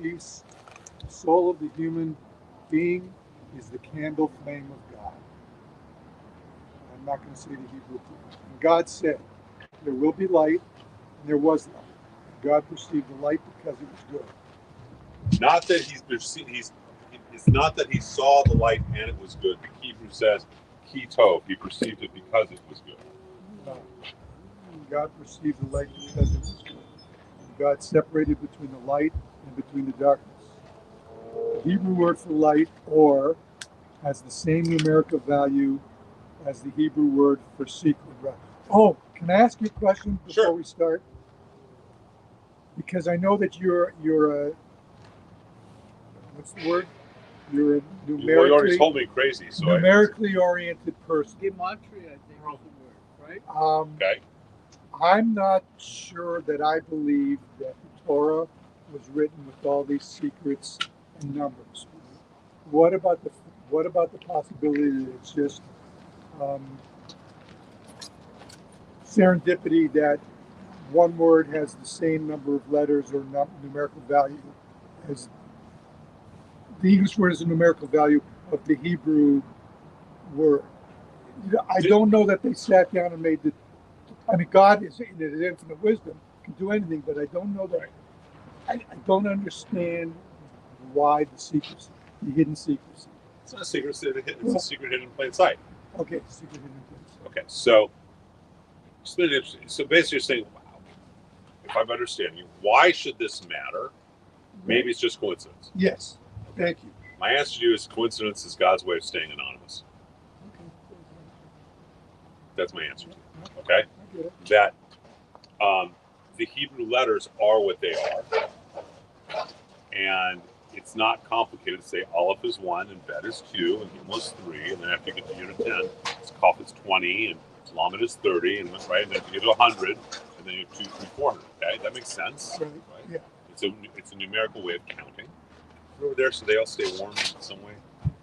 peace. The soul of the human being is the candle flame of God. I'm not going to say the Hebrew. And God said, there will be light, and there was light. And God perceived the light because it was good. Not that it's not that he saw the light and it was good. The Hebrew says, ki tov. He perceived it because it was good. God perceived the light because it was good. And God separated between the light and between the darkness. The Hebrew word for light, or, has the same numerical value as the Hebrew word for secret. Oh, can I ask you a question before we start? Because I know that you're a, what's the word? You're a numerically, well, you already told me crazy. So numerically oriented person. Gematria, I think, is the word, right? Okay. I'm not sure that I believe that the Torah was written with all these secrets and numbers. What about the possibility that it's just serendipity, that one word has the same number of letters or numerical value as the English word is a numerical value of the Hebrew word? I don't know that they sat down and made the. I mean, God is in His infinite wisdom can do anything, but I don't know that. I don't understand why the secrecy, the hidden secrecy. It's not a secret. It's a secret hidden in plain sight. Okay, secret hidden in plain sight. Okay, so basically you're saying, wow, if I'm understanding you, why should this matter? Maybe it's just coincidence. Yes, thank you. My answer to you is coincidence is God's way of staying anonymous. That's my answer to you. Okay? That the Hebrew letters are what they are. And it's not complicated to say Aleph is 1 and Bet is 2 and Gimel is 3, and then after you get to unit 10, it's Kaf is 20 and Lamed is 30, and right, and then you get to 100, and then you have 2, 3, 400. Okay, that makes sense. Right. Yeah. It's a numerical way of counting. Over there, so they all stay warm in some way.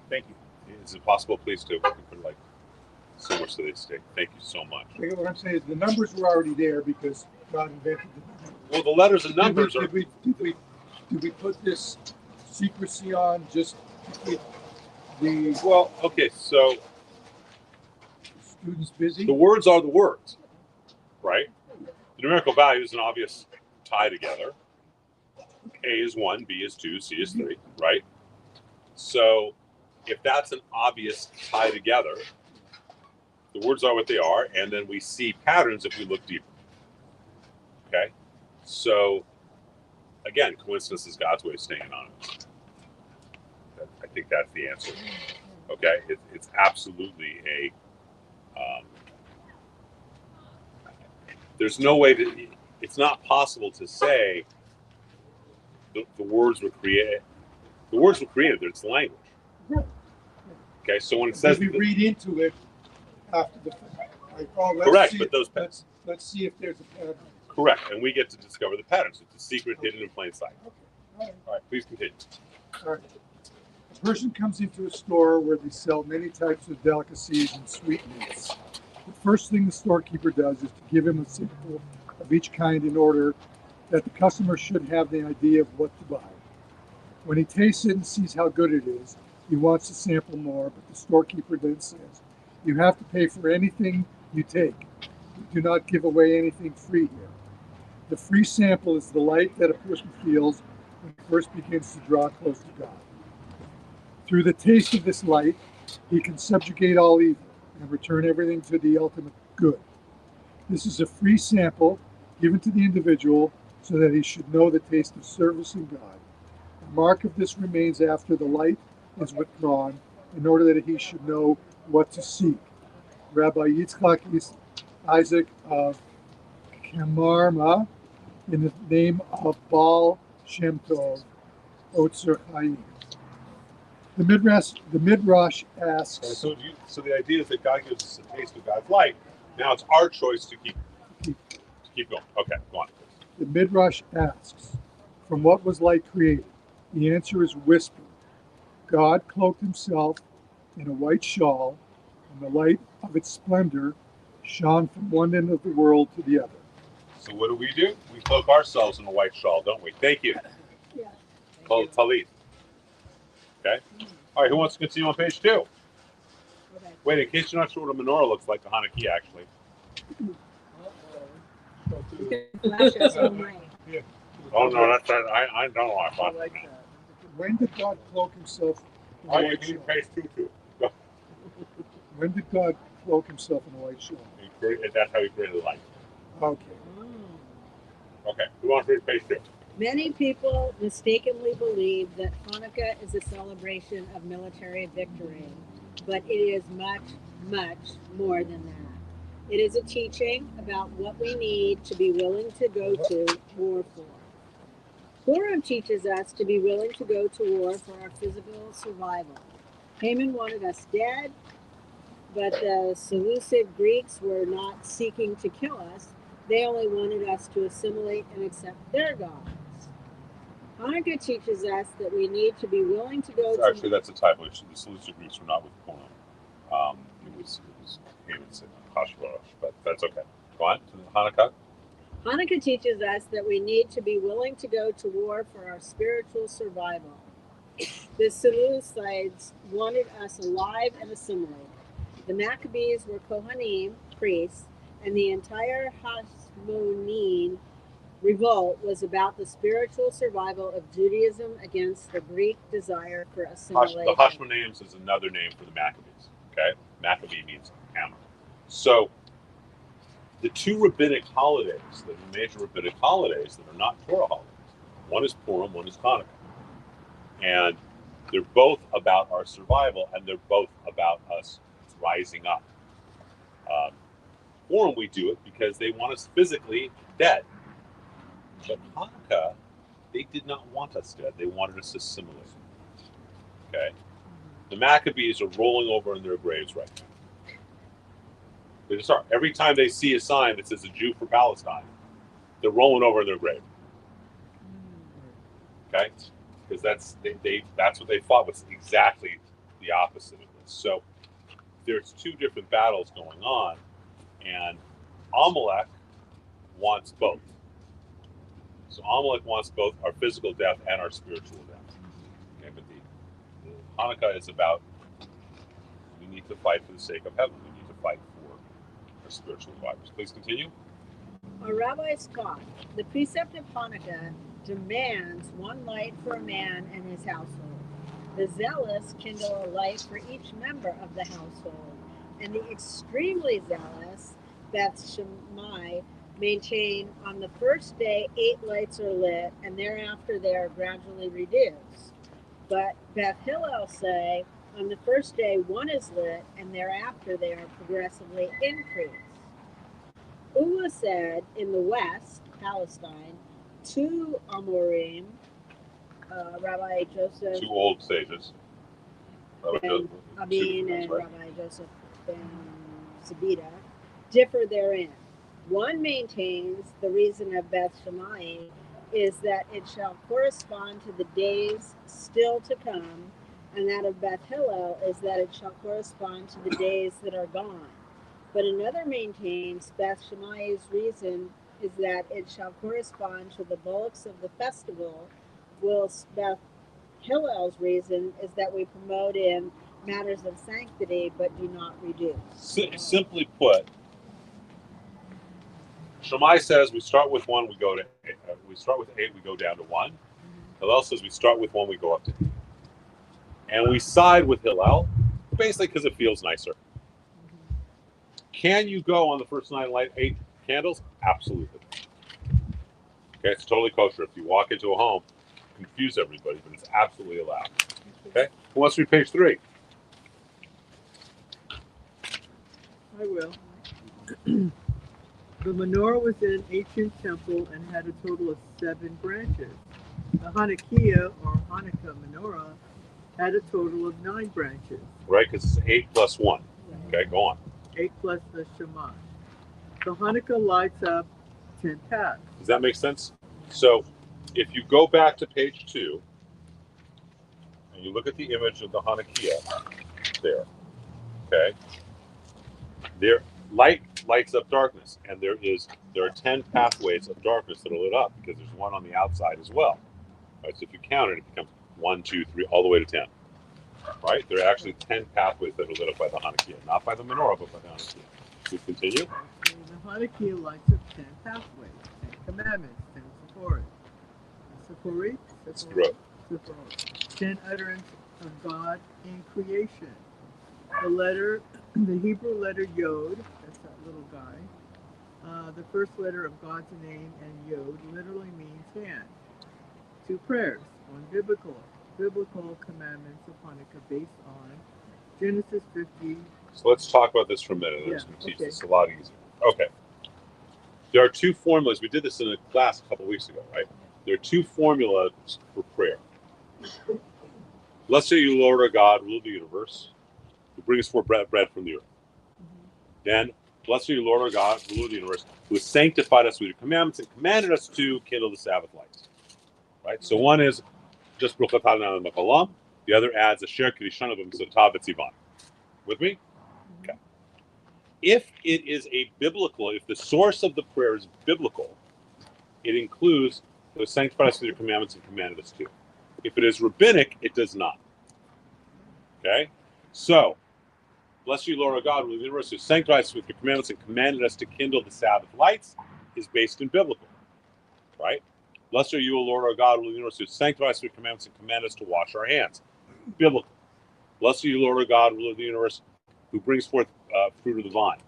Thank you. Is it possible, please, to put like so much so they stay? Thank you so much. What I'm saying is the numbers were already there because God invented them. Well, the letters and numbers did we put this secrecy on just to keep the well? Okay, so students busy. The words are the words, right? The numerical value is an obvious tie together. A is 1, B is 2, C is 3, right? So if that's an obvious tie together, the words are what they are, and then we see patterns if we look deeper. Okay? So, again, coincidence is God's way of staying anonymous. I think that's the answer. Okay? It's absolutely a... there's no way to... It's not possible to say the words were created. The words were created. It's language. Right. Okay, so when it says... we read into it after the fact. Like, correct, but those... Let's see if there's a pattern. Correct, and we get to discover the patterns. It's a secret hidden in plain sight. Okay. All right, please continue. All right. A person comes into a store where they sell many types of delicacies and sweetmeats. The first thing the storekeeper does is to give him a sample of each kind in order that the customer should have the idea of what to buy. When he tastes it and sees how good it is, he wants to sample more, but the storekeeper then says, "You have to pay for anything you take. We do not give away anything free here." The free sample is the light that a person feels when he first begins to draw close to God. Through the taste of this light, he can subjugate all evil and return everything to the ultimate good. This is a free sample given to the individual so that he should know the taste of service in God. The mark of this remains after the light is withdrawn in order that he should know what to seek. Rabbi Yitzchak Isaac of Kamarma, in the name of Baal Shem Tov, Otzer Chaim. The Midrash asks. So the idea is that God gives us a taste of God's light. Now it's our choice to keep going. Okay, go on. The Midrash asks, from what was light created? The answer is whisper. God cloaked himself in a white shawl, and the light of its splendor shone from one end of the world to the other. So what do? We cloak ourselves in a white shawl, don't we? Thank you. Yeah. called talit. Okay. All right. Who wants to continue on page 2? Okay. Wait, in case you're not sure what a menorah looks like, the Hanukkah actually. You can flash us one way. Oh no, that's that. I don't know. I I thought. like that. When did God cloak himself in a Oh, you white need shawl? page 2 too. Go. When did God cloak himself in a white shawl? That's how he created light. Okay. Okay. Who wants to read page 2? Many people mistakenly believe that Hanukkah is a celebration of military victory, but it is much, much more than that. It is a teaching about what we need to be willing to go to war for. Purim teaches us to be willing to go to war for our physical survival. Haman wanted us dead, but the Seleucid Greeks were not seeking to kill us. They only wanted us to assimilate and accept their gods. Hanukkah teaches us that we need to be willing to go Actually, to. that's a typo. The Seleucid Greeks were not with Purim. It was Haman's Hashvarosh, but that's okay. Go on to Hanukkah. Hanukkah teaches us that we need to be willing to go to war for our spiritual survival. The Seleucids wanted us alive and assimilated. The Maccabees were Kohanim, priests, and the entire Hasmonean revolt was about the spiritual survival of Judaism against the Greek desire for assimilation. The Hashmonaeans is another name for the Maccabees. Okay, Maccabee means hammer. So the two rabbinic holidays, the major rabbinic holidays that are not Torah holidays, one is Purim, one is Hanukkah, and they're both about our survival, and they're both about us rising up. Purim, we do it because they want us physically dead. But Hanukkah, they did not want us dead. They wanted us assimilated. Okay? The Maccabees are rolling over in their graves right now. They just are. Every time they see a sign that says a Jew for Palestine, they're rolling over in their grave. Okay? Because that's what they fought was exactly the opposite of this. So there's two different battles going on, and Amalek wants both. So Amalek wants both our physical death and our spiritual death. Okay, but the Hanukkah is about we need to fight for the sake of heaven. We need to fight for our spiritual survivors. Please continue. Our rabbis taught the precept of Hanukkah demands one light for a man and his household. The zealous kindle a light for each member of the household, and the extremely zealous, Beth Shammai, maintain on the first day 8 lights are lit, and thereafter they are gradually reduced. But Beth Hillel say on the first day 1 is lit, and thereafter they are progressively increased. Ulla said in the west, Palestine, 2 Amorim, Rabbi Joseph 2 old sages. and Abin and right? Rabbi Joseph ben Zabida differ therein. One maintains the reason of Beth Shammai is that it shall correspond to the days still to come, and that of Beth Hillel is that it shall correspond to the days that are gone. But another maintains Beth Shammai's reason is that it shall correspond to the bullocks of the festival, whilst Beth Hillel's reason is that we promote in matters of sanctity but do not reduce. Simply put, Shammai says we start with 1, we go to 8. We start with 8, we go down to 1. Hillel says we start with 1, we go up to 8. And we side with Hillel, basically because it feels nicer. Can you go on the first night and light 8 candles? Absolutely. Okay, it's totally kosher. If you walk into a home, confuse everybody, but it's absolutely allowed. Okay, who wants to read page 3? I will. The menorah was an ancient temple and had a total of 7 branches. The Hanukkah or Hanukkah menorah had a total of 9 branches. Right, because it's 8 plus 1. Okay, go on. 8 plus the Shema. The Hanukkah lights up 10 paths. Does that make sense? So, if you go back to page 2 and you look at the image of the Hanukkah there, okay, there lights up darkness, and there are 10 pathways of darkness that are lit up because there's one on the outside as well. Right? So if you count it, it becomes 1, 2, 3, all the way to 10. Right? There are actually 10 pathways that are lit up by the Hanukkah, not by the menorah, but by the Hanukkah. We continue. The Hanukkah lights up 10 pathways, 10 commandments, 10 Sephirot, 10 utterance of God in creation. The Hebrew letter Yod, that's that little guy. The first letter of God's name, and Yod literally means hand. 2 prayers, 1 biblical commandments of Hanukkah based on Genesis 50. So let's talk about this for a minute. I'm just going to teach this a lot easier. Okay. There are 2 formulas. We did this in a class a couple weeks ago, right? There are 2 formulas for prayer. Blessed are you, Lord our God, rule the universe, who brings forth bread from the earth. Then, blessed are you, Lord our God, rule the universe, who has sanctified us with your commandments and commanded us to kindle the Sabbath lights. Right? So one is just Baruch atah Adonai melech haolam. The other adds Asher Kedishanu b'mitzvotav v'tzivan. With me? Okay. If it is if the source of the prayer is biblical, it includes the sanctified us with your commandments and commanded us to. If it is rabbinic, it does not. Okay? So, bless you, Lord our God, rule the universe, who sanctified us with your commandments and commanded us to kindle the Sabbath lights, is based in biblical. Right? Blessed are you, O Lord our God, rule the universe, who sanctified us with your commandments and commanded us to wash our hands. Biblical. Blessed are you, Lord our God, ruler of the universe, who brings forth fruit of the vine.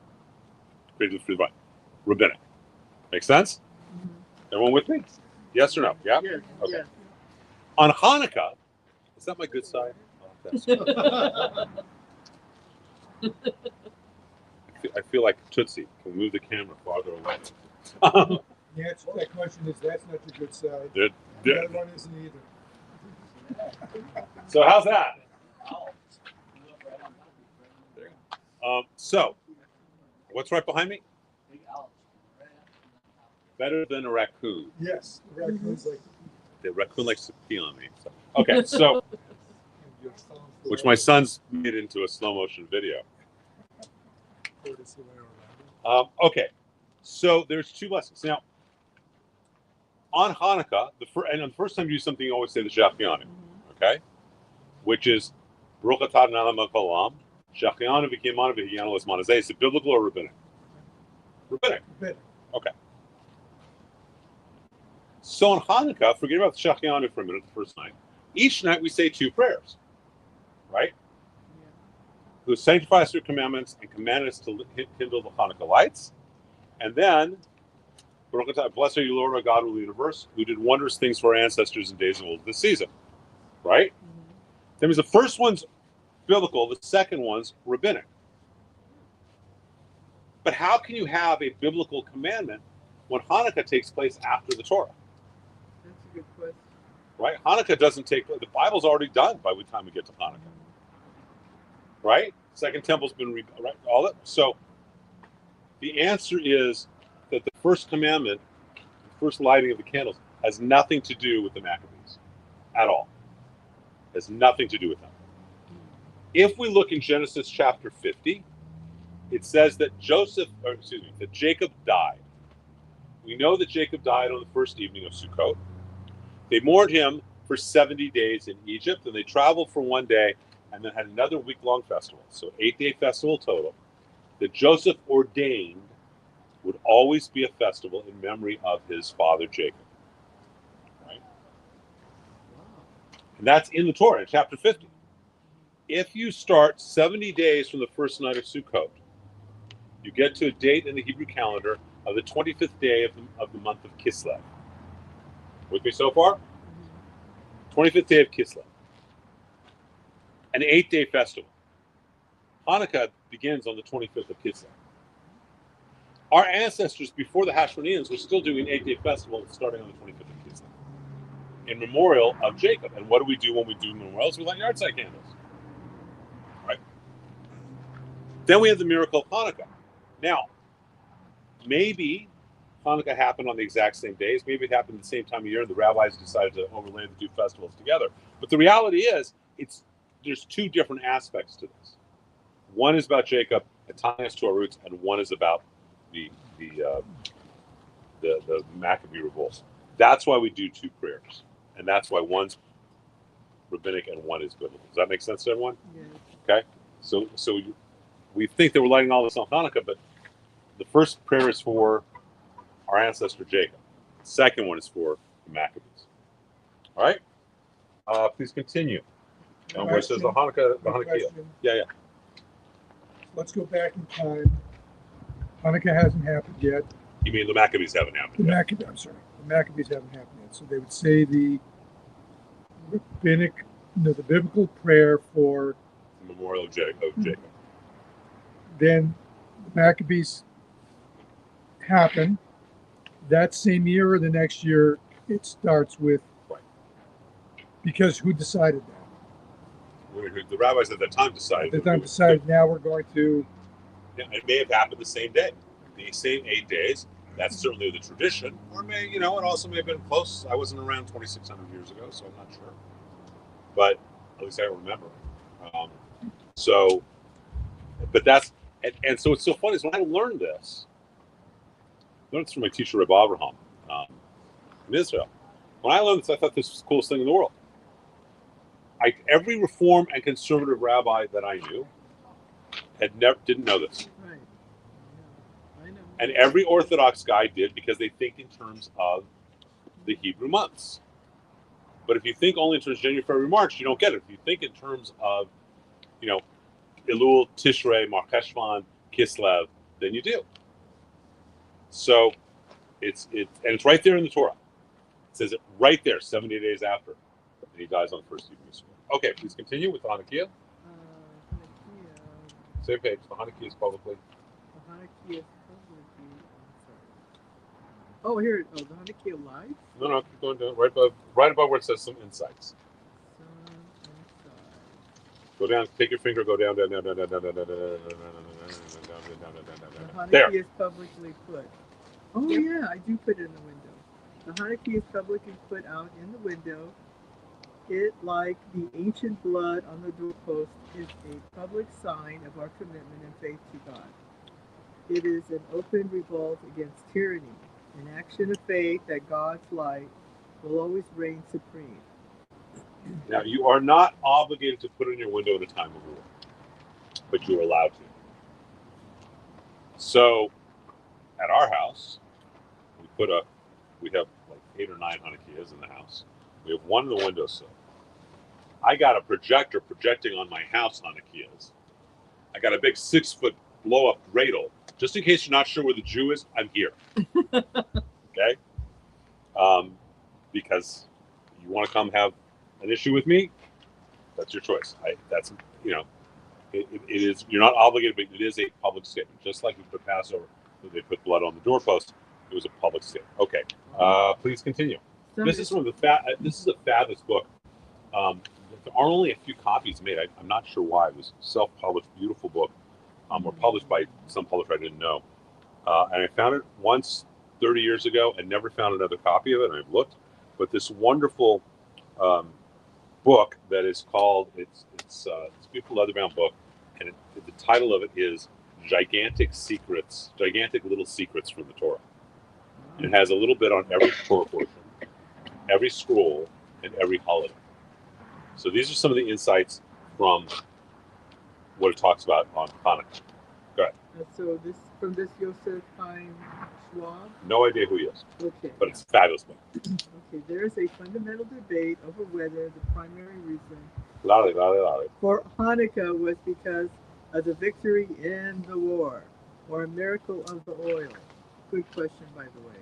Fruit of the vine. Rabbinic. Make sense? Everyone with me? Yes or no? Yeah? Yes. Okay. Yes. On Hanukkah, is that my good side? Oh, that's good. I feel like Tootsie. Can we move the camera farther away? The answer to that question is that's not the good side. They're- The other one isn't either. So how's that? So, what's right behind me? Better than a raccoon. Yes, the raccoon's like. The raccoon likes to pee on me. So. Okay, so, which my son's made into a slow motion video. Okay, so there's 2 lessons. Now, on Hanukkah, the first time you do something, you always say the Shachianu, okay? Which is, Baruch atah Adonai melech haolam, Shachianu v'kiyamanu v'higyanu l'zman hazeh. Is it biblical or rabbinic? Rabbinic. Okay. So on Hanukkah, forget about the Shachianu for a minute, the first night. Each night we say 2 prayers, right? Who sanctified us through commandments and commanded us to kindle the Hanukkah lights. And then, Baruch atah, blessed are you, Lord our God, rule the universe, who did wondrous things for our ancestors in days of old this season. Right? That means the first one's biblical, the second one's rabbinic. But how can you have a biblical commandment when Hanukkah takes place after the Torah? That's a good question. Right? Hanukkah doesn't take place. The Bible's already done by the time we get to Hanukkah. Right? Second Temple's been right? All that. So the answer is that the first commandment, the first lighting of the candles, has nothing to do with the Maccabees at all. Has nothing to do with them. If we look in Genesis chapter 50, it says that that Jacob died. We know that Jacob died on the first evening of Sukkot. They mourned him for 70 days in Egypt, and they traveled for 1 day and then had another week-long festival, so 8-day festival total, that Joseph ordained would always be a festival in memory of his father Jacob. Right? And that's in the Torah, in chapter 50. If you start 70 days from the first night of Sukkot, you get to a date in the Hebrew calendar of the 25th day of the month of Kislev. With me so far? 25th day of Kislev. An 8-day festival. Hanukkah begins on the 25th of Kislev. Our ancestors before the Hashmoneans were still doing an 8-day festival starting on the 25th of Kislev in memorial of Jacob. And what do we do when we do memorials? We light yahrzeit candles. Right? Then we have the miracle of Hanukkah. Now, maybe Hanukkah happened on the exact same days. Maybe it happened at the same time of year, and the rabbis decided to overlay the 2 festivals together. But the reality is, there's 2 different aspects to this. One is about Jacob and tying us to our roots, and one is about the Maccabee revolt. That's why we do 2 prayers and that's why one's rabbinic and one is biblical. Does that make sense to everyone? Yes. Okay, so we think that we're lighting all this on Hanukkah, but the first prayer is for our ancestor Jacob. The second one is for the Maccabees. All right, please continue. Where it says the Hanukkah. Question. Yeah. Let's go back in time. Hanukkah hasn't happened yet. You mean the Maccabees haven't happened yet? The Maccabees haven't happened yet. So they would say the biblical prayer for The memorial of Jacob. then the Maccabees happen. That same year or the next year, it starts with, Right. Because who decided that? The rabbis at that time decided. At the time decided now we're going to. Yeah, it may have happened the same day, the same 8 days. That's certainly the tradition, or it also may have been close. I wasn't around 2,600 years ago, so I'm not sure. But at least I don't remember. But that's and so it's so funny. Is when I learned this, I learned this from my teacher Reb Avraham in Israel. When I learned this, I thought this was the coolest thing in the world. Every Reform and conservative rabbi that I knew didn't know this. Right. Yeah. I know. And every Orthodox guy did because they think in terms of the Hebrew months. But if you think only in terms of January, February, March, you don't get it. If you think in terms of, Elul, Tishrei, Mar Cheshvan, Kislev, then you do. So it's right there in the Torah. It says it right there, 70 days after. And he dies on the first evening of school. Okay, please continue with the Hanukkah. Hanukkah. Same page. The Hanukkah is publicly. The Hanukkah is publicly. Oh, here. Oh, the Hanukkah live. No, keep going down. Right above where it says some insights. Sun inside. Go down. Take your finger. Go down. The Hanukkah There. is publicly put. Oh yeah, I do put it in the window. The Hanukkah is publicly put out in the window. It, like the ancient blood on the doorpost, is a public sign of our commitment and faith to God. It is an open revolt against tyranny, an action of faith that God's light will always reign supreme. Now, you are not obligated to put it in your window at a time of war, but you're allowed to. So, at our house, we have like 8 or 9 Hanukkahs in the house. We have one in the windowsill. I got a projector projecting on my house Hanukkahs. I got a big 6-foot blow-up dreidel. Just in case you're not sure where the Jew is, I'm here. Okay? Because you want to come have an issue with me, that's your choice. It is, you're not obligated, but it is a public statement. Just like we put Passover, they put blood on the doorpost. It was a public statement. Okay, please continue. This is this is a fabulous book. There are only a few copies made. I'm not sure why. It was a self-published, beautiful book, or published by some publisher I didn't know. And I found it once 30 years ago and never found another copy of it. And I've looked, but this wonderful book that is called it's a beautiful leather-bound book, and the title of it is Gigantic Little Secrets from the Torah. It has a little bit on every Torah portion, every scroll, and every holiday. So these are some of the insights from what it talks about on Hanukkah. Go ahead. So from this Yosef Chaim Schwab? No idea who he is. Okay. But it's a fabulous book. Okay, there is a fundamental debate over whether the primary reason for Hanukkah was because of the victory in the war or a miracle of the oil. Good question, by the way.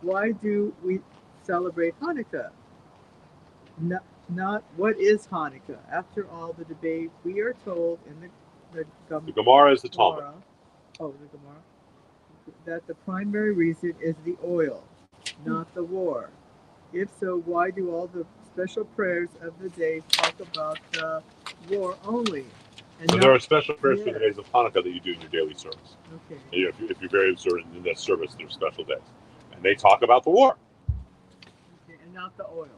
Why do we celebrate Hanukkah? Not what is Hanukkah. After all, the debate, we are told in the Gemara is the Talmud. The Gemara. That the primary reason is the oil, not the war. If so, why do all the special prayers of the day talk about the war only? So there are special prayers for the days of Hanukkah that you do in your daily service. Okay. And if you're very observant in that service, there's special days. And they talk about the war. Okay, and not the oil.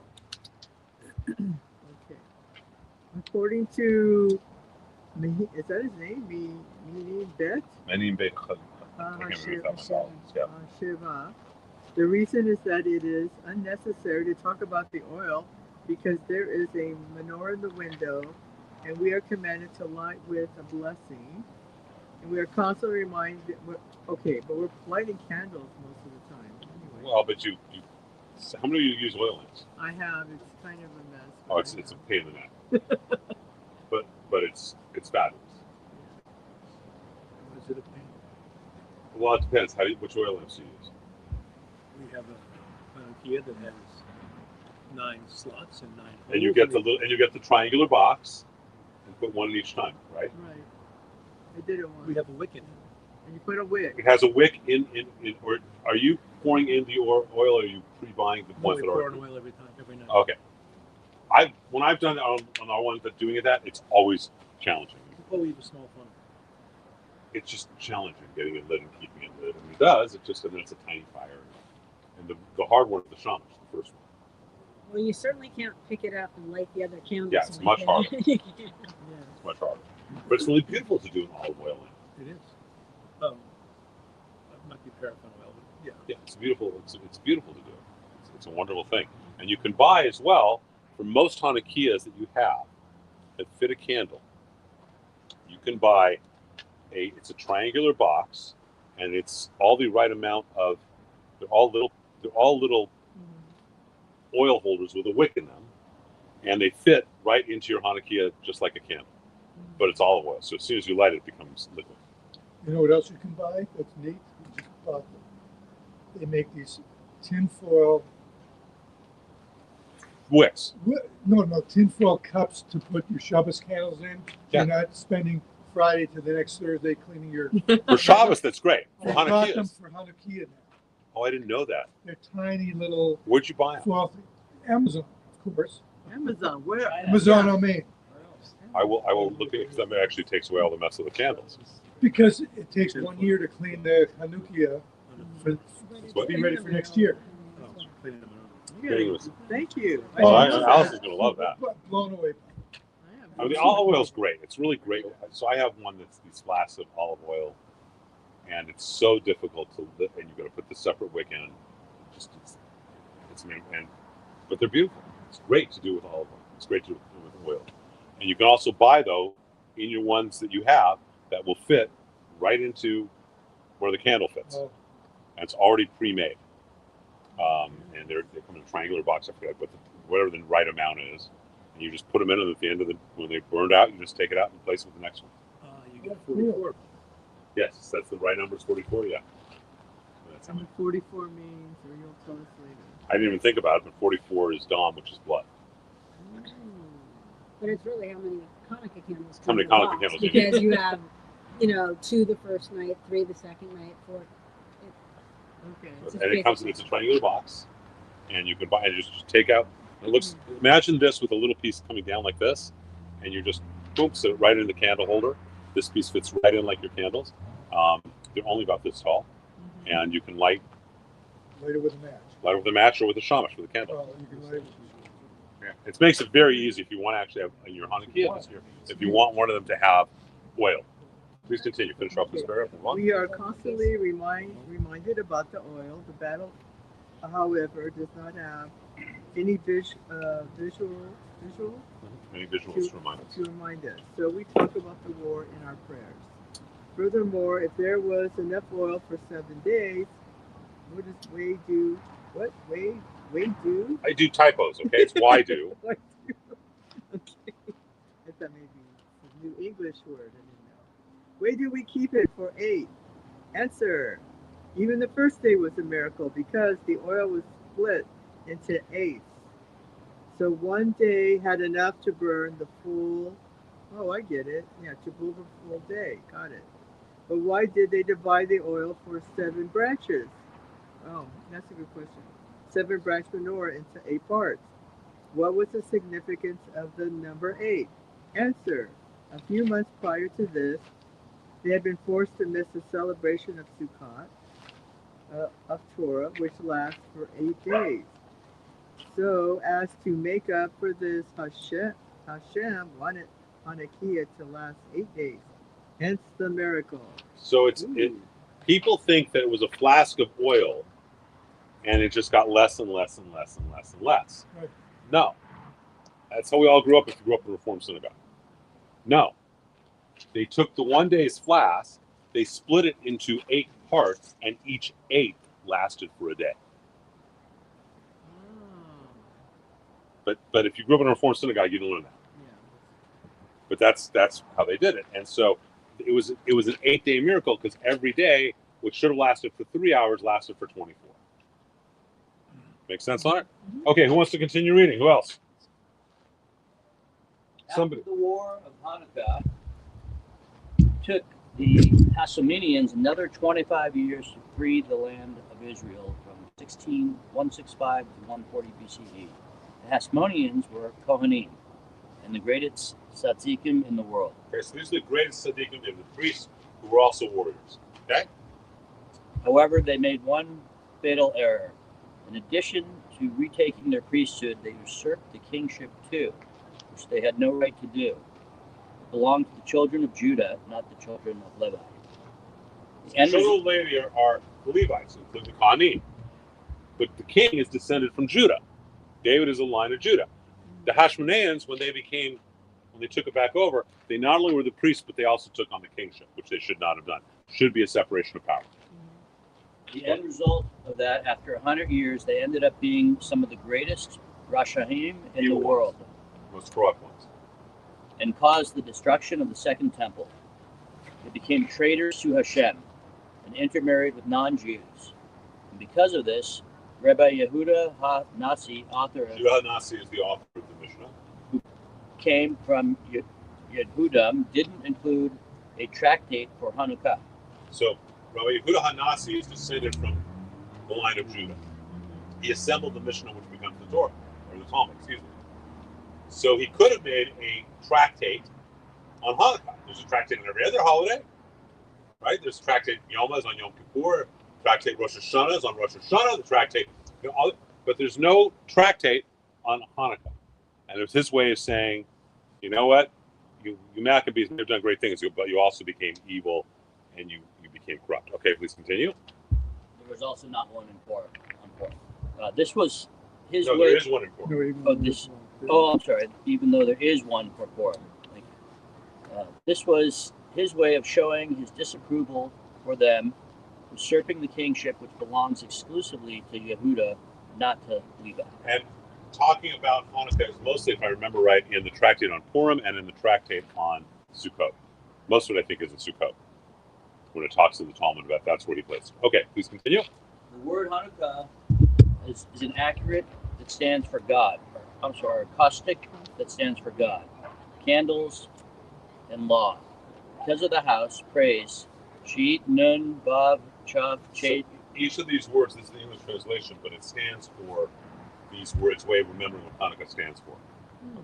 Okay. According to, is that his name? Meaning Bet? Meaning Bet. Shiva. The reason is that it is unnecessary to talk about the oil because there is a menorah in the window and we are commanded to light with a blessing. And we are constantly reminded, okay, but we're lighting candles most of the time. Anyway, Well, but you so how many of you use oil lamps? I have, it's kind of a mess. Oh, it's a pain in the neck. but it's fabulous. Was it a pain? Well, it depends. Which oil lamps do you use? We have a Hanukkah that has 9 slots and 9 holes. And you get the triangular box and put one in each time, right? Right. I did it once. We have a wick in it. And you put a wick. It has a wick in or are you pouring in the oil or are you pre-buying the ones We that pour are? an oil every night. Okay. When I've done it on our ones that doing it that, it's always challenging. Oh, we have a small funnel. It's just challenging getting it lit and keeping it lit. And it does. It just and then it's a tiny fire. And the hard one is the shamash, the first one. Well, you certainly can't pick it up and light the other candles. Yeah, it's with much it. harder. Yeah. It's much harder. But it's really beautiful to do an olive oil lamp. It is. It might be paraffin oil, but yeah. Yeah, it's beautiful. It's beautiful to do. It's a wonderful thing. And you can buy as well for most Hanukkahs that you have that fit a candle. You can buy it's a triangular box, and it's all the right amount of. They're all little oil holders with a wick in them, and they fit right into your Hanukkah just like a candle. But it's olive oil, so as soon as you light it, it becomes liquid. You know what else you can buy that's neat? You just bought them. They make these tinfoil, Wicks. tinfoil cups to put your Shabbos candles in. Yeah. You're not spending Friday to the next Thursday cleaning your. For Shabbos, that's great. For I bought them Hanukkahs. for Hanukkah now. Oh, I didn't know that. They're tiny little Where'd you buy them? foil things. Amazon, of course. Amazon, where? Amazon on me. I will look at it because that actually takes away all the mess of the candles. Because it takes 1 year to clean the Hanukkah to be ready for next year. Oh, cleaning them out. Yeah. Thank you. Oh, Alice is going to love that. Blown away. I mean, the olive oil is great. It's really great. So I have one that's these flasks of olive oil, and it's so difficult to lit, and you've got to put the separate wick in. But they're beautiful. It's great to do with olive oil. It's great to do with oil. And you can also buy, though, in your ones that you have that will fit right into where the candle fits. Oh. And it's already pre-made. And they come in a triangular box. I forget whatever the right amount is. And you just put them in, and at the end of when they burned out, you just take it out and replace it with the next one. You get 44. Yes, that's the right number. Is 44. Yeah. That's And what 44 means, or you'll tell us later. I didn't even think about it, but 44 is Dom, which is blood. But it's really how many Hanukkah candles. How many come in Hanukkah the box, candles you need. Because you have, 2 the first night, 3 the second night, 4. Okay. It's And it comes in, it's a triangular box, and you can buy and just take out. It looks. Imagine this with a little piece coming down like this, and you just boom, sit it right in the candle holder. This piece fits right in like your candles. They're only about this tall, and you can light Light it with a match. with a match or with a shamash with a candle. Well, you can light it with It makes it very easy if you want to actually have your Hanukkah this year. If you want one of them to have oil, please continue. Finish off this paragraph. We are constantly reminded about the oil. The battle, however, does not have any visual Many visuals to remind us. to remind us. So we talk about the war in our prayers. Furthermore, if there was enough oil for 7 days, what does Way do? What Way do? I do typos. Okay, it's why do. What do? Okay. I thought maybe a new English word. I didn't know. Way do we keep it for 8? Answer. Even the first day was a miracle because the oil was split into 8. So 1 day had enough to burn the full. Oh, I get it. Yeah, to burn the full day. Got it. But why did they divide the oil for 7 branches? Oh, that's a good question. 7 branch menorah into 8 parts. What was the significance of the number 8? Answer. A few months prior to this, they had been forced to miss the celebration of Sukkot, of Torah, which lasts for 8 days. So, as to make up for this, Hashem wanted Hanukkah to last 8 days. Hence the miracle. So people think that it was a flask of oil and it just got less and less and less and less and less. Right. No. That's how we all grew up if you grew up in a Reformed synagogue. No. They took the one day's fast, they split it into 8 parts, and each 8 lasted for a day. Oh, But if you grew up in a Reformed synagogue, you didn't learn that. yeah. But that's how they did it. And so it was an 8-day miracle because every day, which should have lasted for 3 hours, lasted for 24. Make sense on it? Okay, who wants to continue reading? Who else? Somebody. After the War of Hanukkah, took the Hasmoneans another 25 years to free the land of Israel from 165 to 140 BCE. The Hasmoneans were Kohanim and the greatest tzaddikim in the world. Okay, so these are the greatest tzaddikim, they're the priests who were also warriors. Okay? However, they made one fatal error. In addition to retaking their priesthood, they usurped the kingship too, which they had no right to do. It belonged to the children of Judah, not the children of Levi. The end Children of Levi are the Levites, including the Kohanim. But the king is descended from Judah. David is a line of Judah. The Hashmoneans, when they took it back over, they not only were the priests, but they also took on the kingship, which they should not have done. Should be a separation of power. The end result of that, after 100 years, they ended up being some of the greatest Rashaim in the world Most corrupt ones. and caused the destruction of the Second Temple. They became traitors to Hashem and intermarried with non-Jews. And because of this, Rabbi Yehuda HaNasi, author of Yehuda HaNasi is the author of the Mishnah. came from Yehudim, didn't include a tractate for Hanukkah. So Rabbi Yehuda HaNasi is descended from the line of Judah. He assembled the Mishnah, which becomes the Torah, or the Talmud, excuse me. So he could have made a tractate on Hanukkah. There's a tractate on every other holiday, right? There's a tractate Yom is on Yom Kippur, tractate Rosh Hashanah is on Rosh Hashanah, the tractate, but there's no tractate on Hanukkah. And it was his way of saying, you know what? You Maccabees may have done great things, but you also became evil and you became corrupt. Okay, please continue. There was also not one in Purim. This was his No, way. there is one in Purim. No, even Oh, this- Oh, I'm sorry. Even though there is one for Purim. Thank you. This was his way of showing his disapproval for them, usurping the kingship which belongs exclusively to Yehuda, not to Levi. And talking about Hanukkah is mostly, if I remember right, in the tractate on Purim and in the tractate on Sukkot. Most of it, I think, is in Sukkot. When it talks to the Talmud about that's where he placed it. Okay, please continue. The word Hanukkah is inaccurate. It stands for God. I'm sorry, caustic, that stands for God. Candles and law. Because of the house, praise. Sheet, nun, vav, chav, chet. Each of these words, this is the English translation, but it stands for these words, way of remembering what Hanukkah stands for.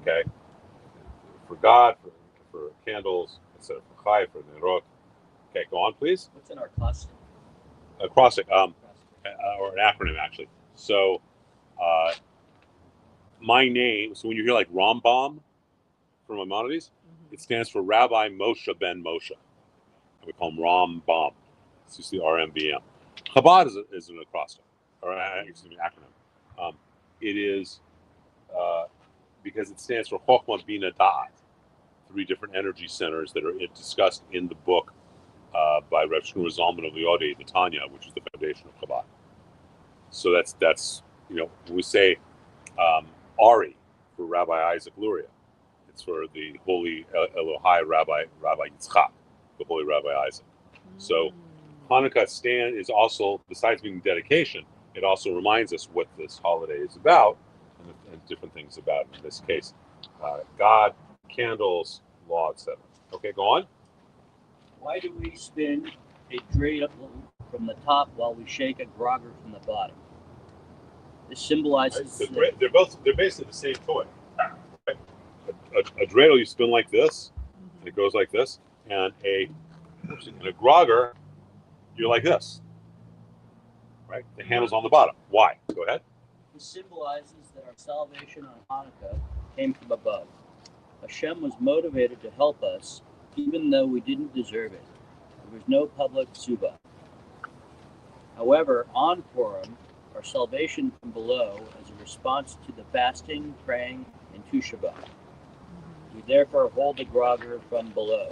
Okay? For God, for candles, instead of for chai, for nerot. Okay, go on, please. What's in our caustic? Acrostic, or an acronym, actually. So, my name, so when you hear like Rambam from Maimonides, it stands for Rabbi Moshe ben Moshe. We call him Rambam. It's just the RMBM. Chabad is an acrostic, or excuse me, acronym. It is because it stands for Chochmah Bina Da'at, 3 different energy centers that are discussed in the book by Reb Shmuel Zalman of Liodi, the Tanya, which is the foundation of Chabad. So that's when we say Ari for Rabbi Isaac Luria, it's for the holy Elohai Rabbi Yitzchak, the holy Rabbi Isaac. So Hanukkah is also, besides being dedication, it also reminds us what this holiday is about and different things about, in this case, God, candles, law, etc. Okay, go on. Why do we spin a dreidel from the top while we shake a grogger from the bottom? This symbolizes They're basically the same toy. Right? A dreidel you spin like this, and it goes like this, and a grogger you're like this. Right? The handle's on the bottom. Why? Go ahead. This symbolizes that our salvation on Hanukkah came from above. Hashem was motivated to help us, even though we didn't deserve it. There was no public suba. However, on Purim, our salvation from below as a response to the fasting, praying, and Tu Shabbat. We therefore hold the grogger from below.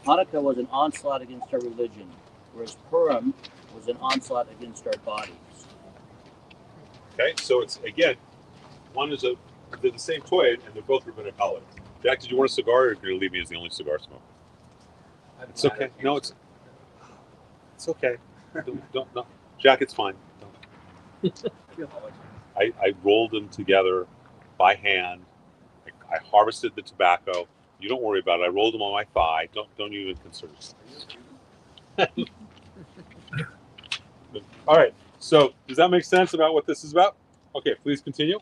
Hanukkah was an onslaught against our religion, whereas Purim was an onslaught against our bodies. Okay, so it's again, they're the same toy, and they're both rabbinic holidays. Jack, did you want a cigar, or are you going to leave me as the only cigar smoker? It's okay. No, it's okay. Don't. Jack, it's fine. I rolled them together by hand. I harvested the tobacco. You don't worry about it. I rolled them on my thigh. Don't even concern yourself. All right. So does that make sense about what this is about? Okay, please continue.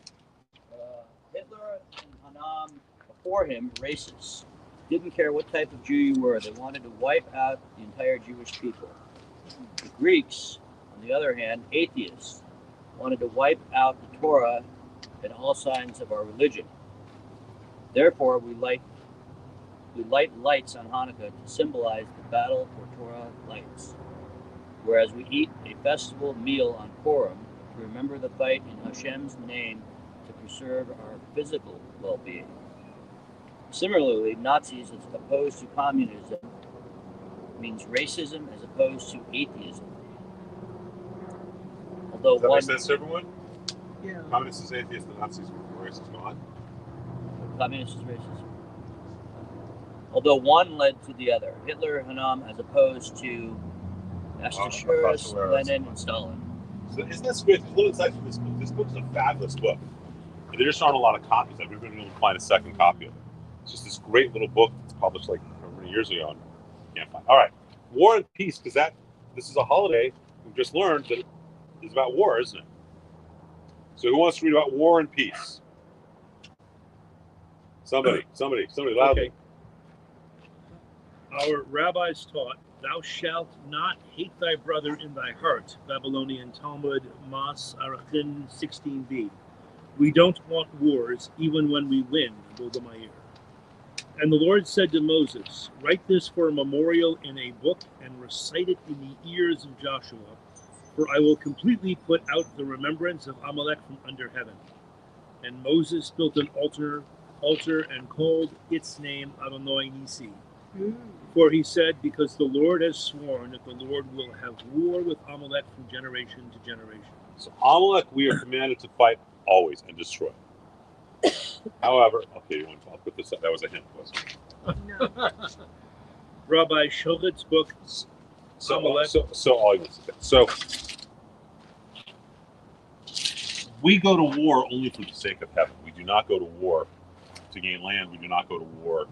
Hitler and Hanam before him, racists, didn't care what type of Jew you were. They wanted to wipe out the entire Jewish people. The Greeks, on the other hand, atheists, wanted to wipe out the Torah and all signs of our religion. Therefore, we light lights on Hanukkah to symbolize the battle for Torah lights, whereas we eat a festival meal on Purim to remember the fight in Hashem's name to preserve our physical well-being. Similarly, Nazis, as opposed to communism, means racism as opposed to atheism. Although Does that one make sense to everyone? Yeah. Communists is atheist, the Nazis were racist. Go on. communist is racism. Although one led to the other. Hitler, Hanam, as opposed to Ashtash, Lenin, and Stalin. So isn't that great? There's little insights from this book. This book is a fabulous book. And there just aren't a lot of copies. I've never been able to find a second copy of it. It's just this great little book that's published like how many years ago. And can't find. All right, War and Peace, because this is a holiday. We've just learned that it's about war, isn't it? So who wants to read about War and Peace? Somebody loudly. Okay. Our rabbis taught, "Thou shalt not hate thy brother in thy heart." Babylonian Talmud, Mas Arachin 16b. We don't want wars, even when we win, Golda Meir. And the Lord said to Moses, "Write this for a memorial in a book and recite it in the ears of Joshua, for I will completely put out the remembrance of Amalek from under heaven." And Moses built an altar and called its name Adonai Nisi. For he said, because the Lord has sworn that the Lord will have war with Amalek from generation to generation. So Amalek, we are commanded to fight always and destroy. However, okay, I'll put this up. That was a hint, wasn't it? No. Rabbi Shochet's book, Amalek. So we go to war only for the sake of heaven. We do not go to war to gain land. We do not go to war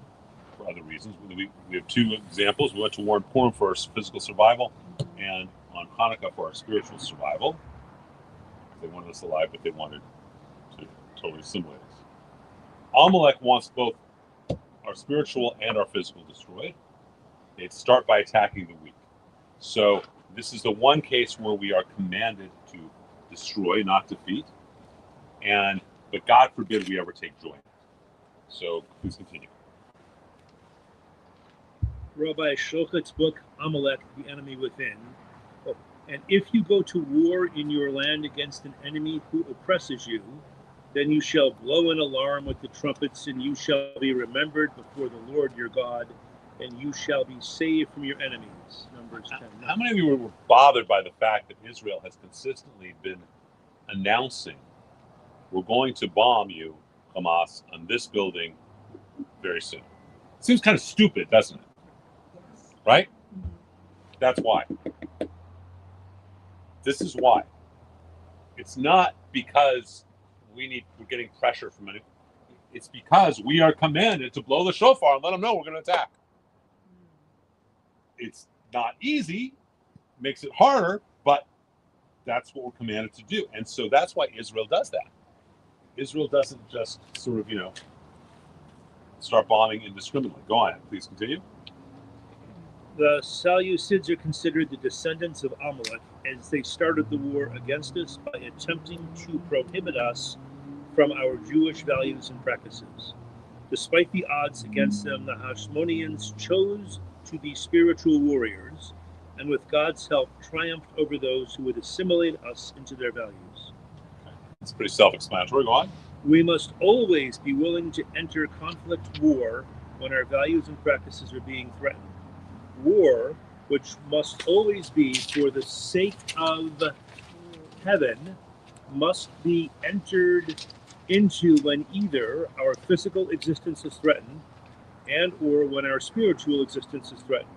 for other reasons. We have two examples. We went to war in Purim for our physical survival, and on Hanukkah for our spiritual survival. They wanted us alive, but they wanted to totally assimilate us. Amalek wants both our spiritual and our physical destroyed. They start by attacking the weak. So this is the one case where we are commanded to destroy, not defeat. But God forbid we ever take joy in it. So please continue. Rabbi Shochet's book, Amalek, the Enemy Within. And if you go to war in your land against an enemy who oppresses you, then you shall blow an alarm with the trumpets, and you shall be remembered before the Lord your God, and you shall be saved from your enemies. Numbers 10. How many of you were bothered by the fact that Israel has consistently been announcing, we're going to bomb you, Hamas, on this building very soon? It seems kind of stupid, doesn't it? Yes. Right? That's why. This is why. It's not because we're getting pressure from it. It's because we are commanded to blow the shofar and let them know we're going to attack. It's not easy, makes it harder, but that's what we're commanded to do. And so that's why Israel does that. Israel doesn't just sort of, start bombing indiscriminately. Go on, please continue. The Seleucids are considered the descendants of Amalek, as they started the war against us by attempting to prohibit us from our Jewish values and practices. Despite the odds against them, the Hasmoneans chose to be spiritual warriors, and with God's help triumphed over those who would assimilate us into their values. It's pretty self-explanatory. Go on. We must always be willing to enter conflict war when our values and practices are being threatened. War, which must always be for the sake of heaven, must be entered into when either our physical existence is threatened and or when our spiritual existence is threatened.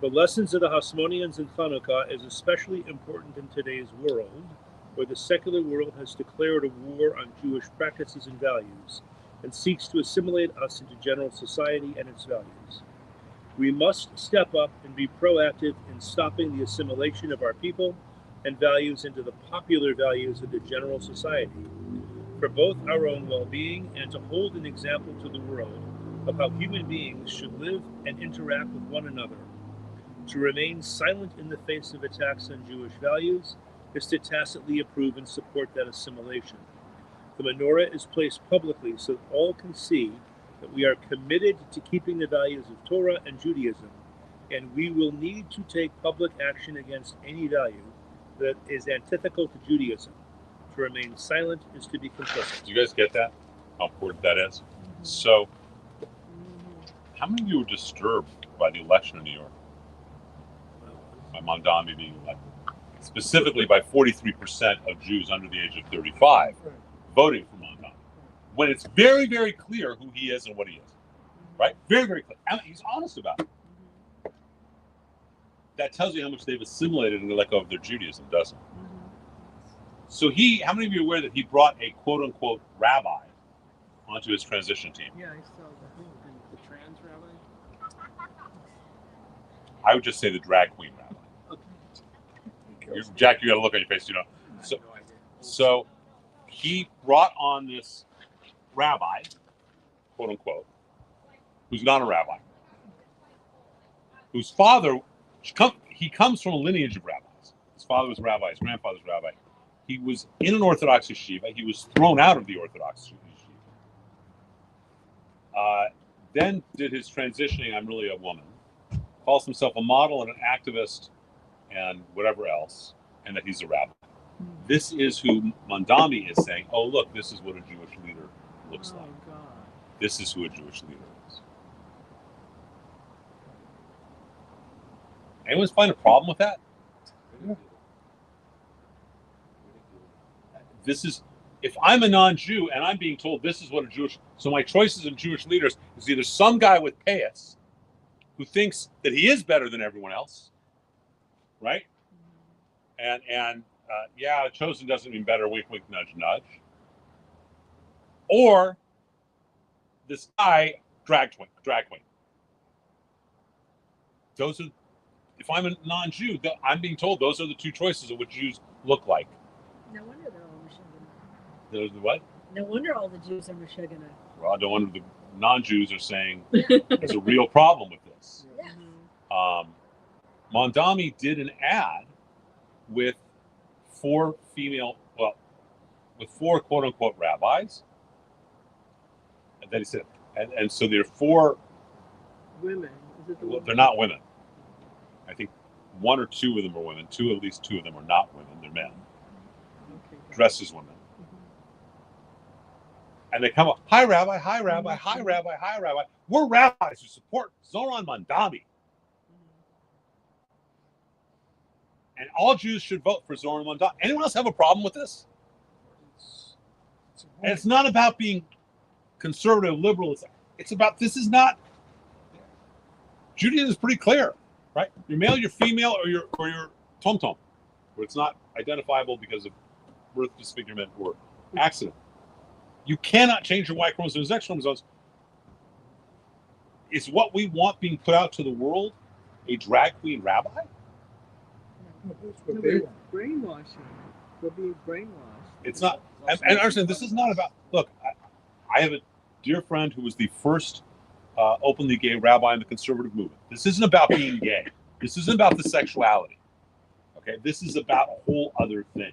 The lessons of the Hasmoneans in Hanukkah is especially important in today's world, where the secular world has declared a war on Jewish practices and values and seeks to assimilate us into general society and its values. We must step up and be proactive in stopping the assimilation of our people and values into the popular values of the general society, for both our own well-being and to hold an example to the world of how human beings should live and interact with one another. To remain silent in the face of attacks on Jewish values is to tacitly approve and support that assimilation. The menorah is placed publicly so that all can see that we are committed to keeping the values of Torah and Judaism, and we will need to take public action against any value that is antithetical to Judaism. To remain silent is to be complicit. Do you guys get that? How important that is? So, how many of you were disturbed by the election in New York? By Mondami being elected? Specifically by 43% of Jews under the age of 35 voting for Mondami. When it's very, very clear who he is and what he is. Right? Very, very clear. And he's honest about it. That tells you how much they've assimilated and let go of their Judaism, doesn't it? So how many of you are aware that he brought a quote-unquote rabbi onto his transition team? Yeah, I saw that. The trans rabbi? I would just say the drag queen rabbi. Jack, you got to look on your face, you know. So he brought on this rabbi, quote unquote, who's not a rabbi, whose father, he comes from a lineage of rabbis. His father was a rabbi, his grandfather was a rabbi. He was in an Orthodox yeshiva. He was thrown out of the Orthodox yeshiva. Then did his transitioning, I'm really a woman, calls himself a model and an activist and whatever else, and that he's a rabbi. This is who Mondami is saying, oh, look, this is what a Jewish leader looks like. God. This is who a Jewish leader is. Anyone find a problem with that? This is, if I'm a non-Jew and I'm being told this is what a Jewish, so my choices of Jewish leaders is either some guy with payas who thinks that he is better than everyone else, right? And yeah, chosen doesn't mean better, wink, wink, nudge, nudge. Or this guy, drag queen. Those are, if I'm a non-Jew, I'm being told those are the two choices of what Jews look like. No wonder they're all Meshuggah. Those are what? No wonder all the Jews are Meshuggah. Well, no wonder the non-Jews are saying there's a real problem with this. Yeah. Mondami did an ad with four quote-unquote rabbis. And then he said, and so there are four Women. Is it the women? They're not women. I think one or two of them are women. At least two of them are not women. They're men. Okay. Dressed as women. And they come up, hi, Rabbi, hi, Rabbi, hi, Rabbi, hi, Rabbi. We're rabbis who support Zoran Mondami. And all Jews should vote for Zoran Mondami. Anyone else have a problem with this? And it's not about being conservative, liberal. It's about, this is not, Judaism is pretty clear, right? You're male, you're female, or you're tom-tom, where it's not identifiable because of birth disfigurement or accident. You cannot change your Y chromosomes, X chromosomes. Is what we want being put out to the world a drag queen rabbi? No, that's what they want. Brainwashing. We're being brainwashed. It's not, and understand, this is not about, look, I have a dear friend who was the first openly gay rabbi in the conservative movement. This isn't about being gay. This isn't about the sexuality. Okay, this is about a whole other thing.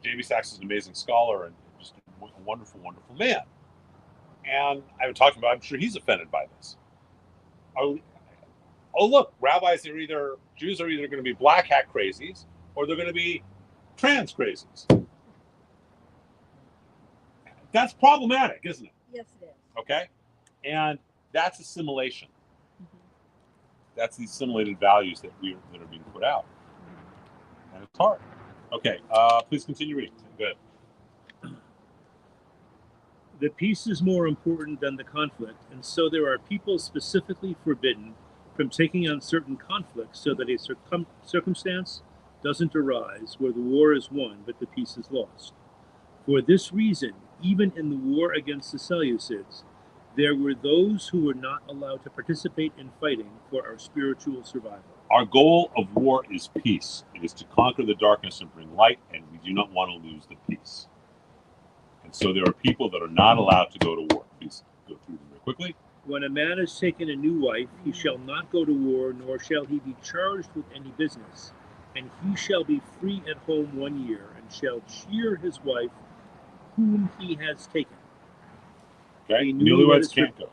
J.B. Sachs is an amazing scholar and just a wonderful, wonderful man. And I would talk about, I'm sure he's offended by this. oh look, Jews are either going to be black hat crazies or they're going to be trans crazies. That's problematic, isn't it? Yes, it is. Okay? And that's assimilation. Mm-hmm. That's the assimilated values that are being put out. Mm-hmm. And it's hard. Okay, please continue reading. Good. The peace is more important than the conflict, and so there are people specifically forbidden from taking on certain conflicts so that a circumstance doesn't arise where the war is won but the peace is lost. For this reason, even in the war against the Seleucids, there were those who were not allowed to participate in fighting for our spiritual survival. Our goal of war is peace. It is to conquer the darkness and bring light, and we do not want to lose the peace. And so there are people that are not allowed to go to war. Please go through them very quickly. When a man has taken a new wife, he shall not go to war, nor shall he be charged with any business. And he shall be free at home 1 year, and shall cheer his wife whom he has taken. Okay, A newlyweds can't go.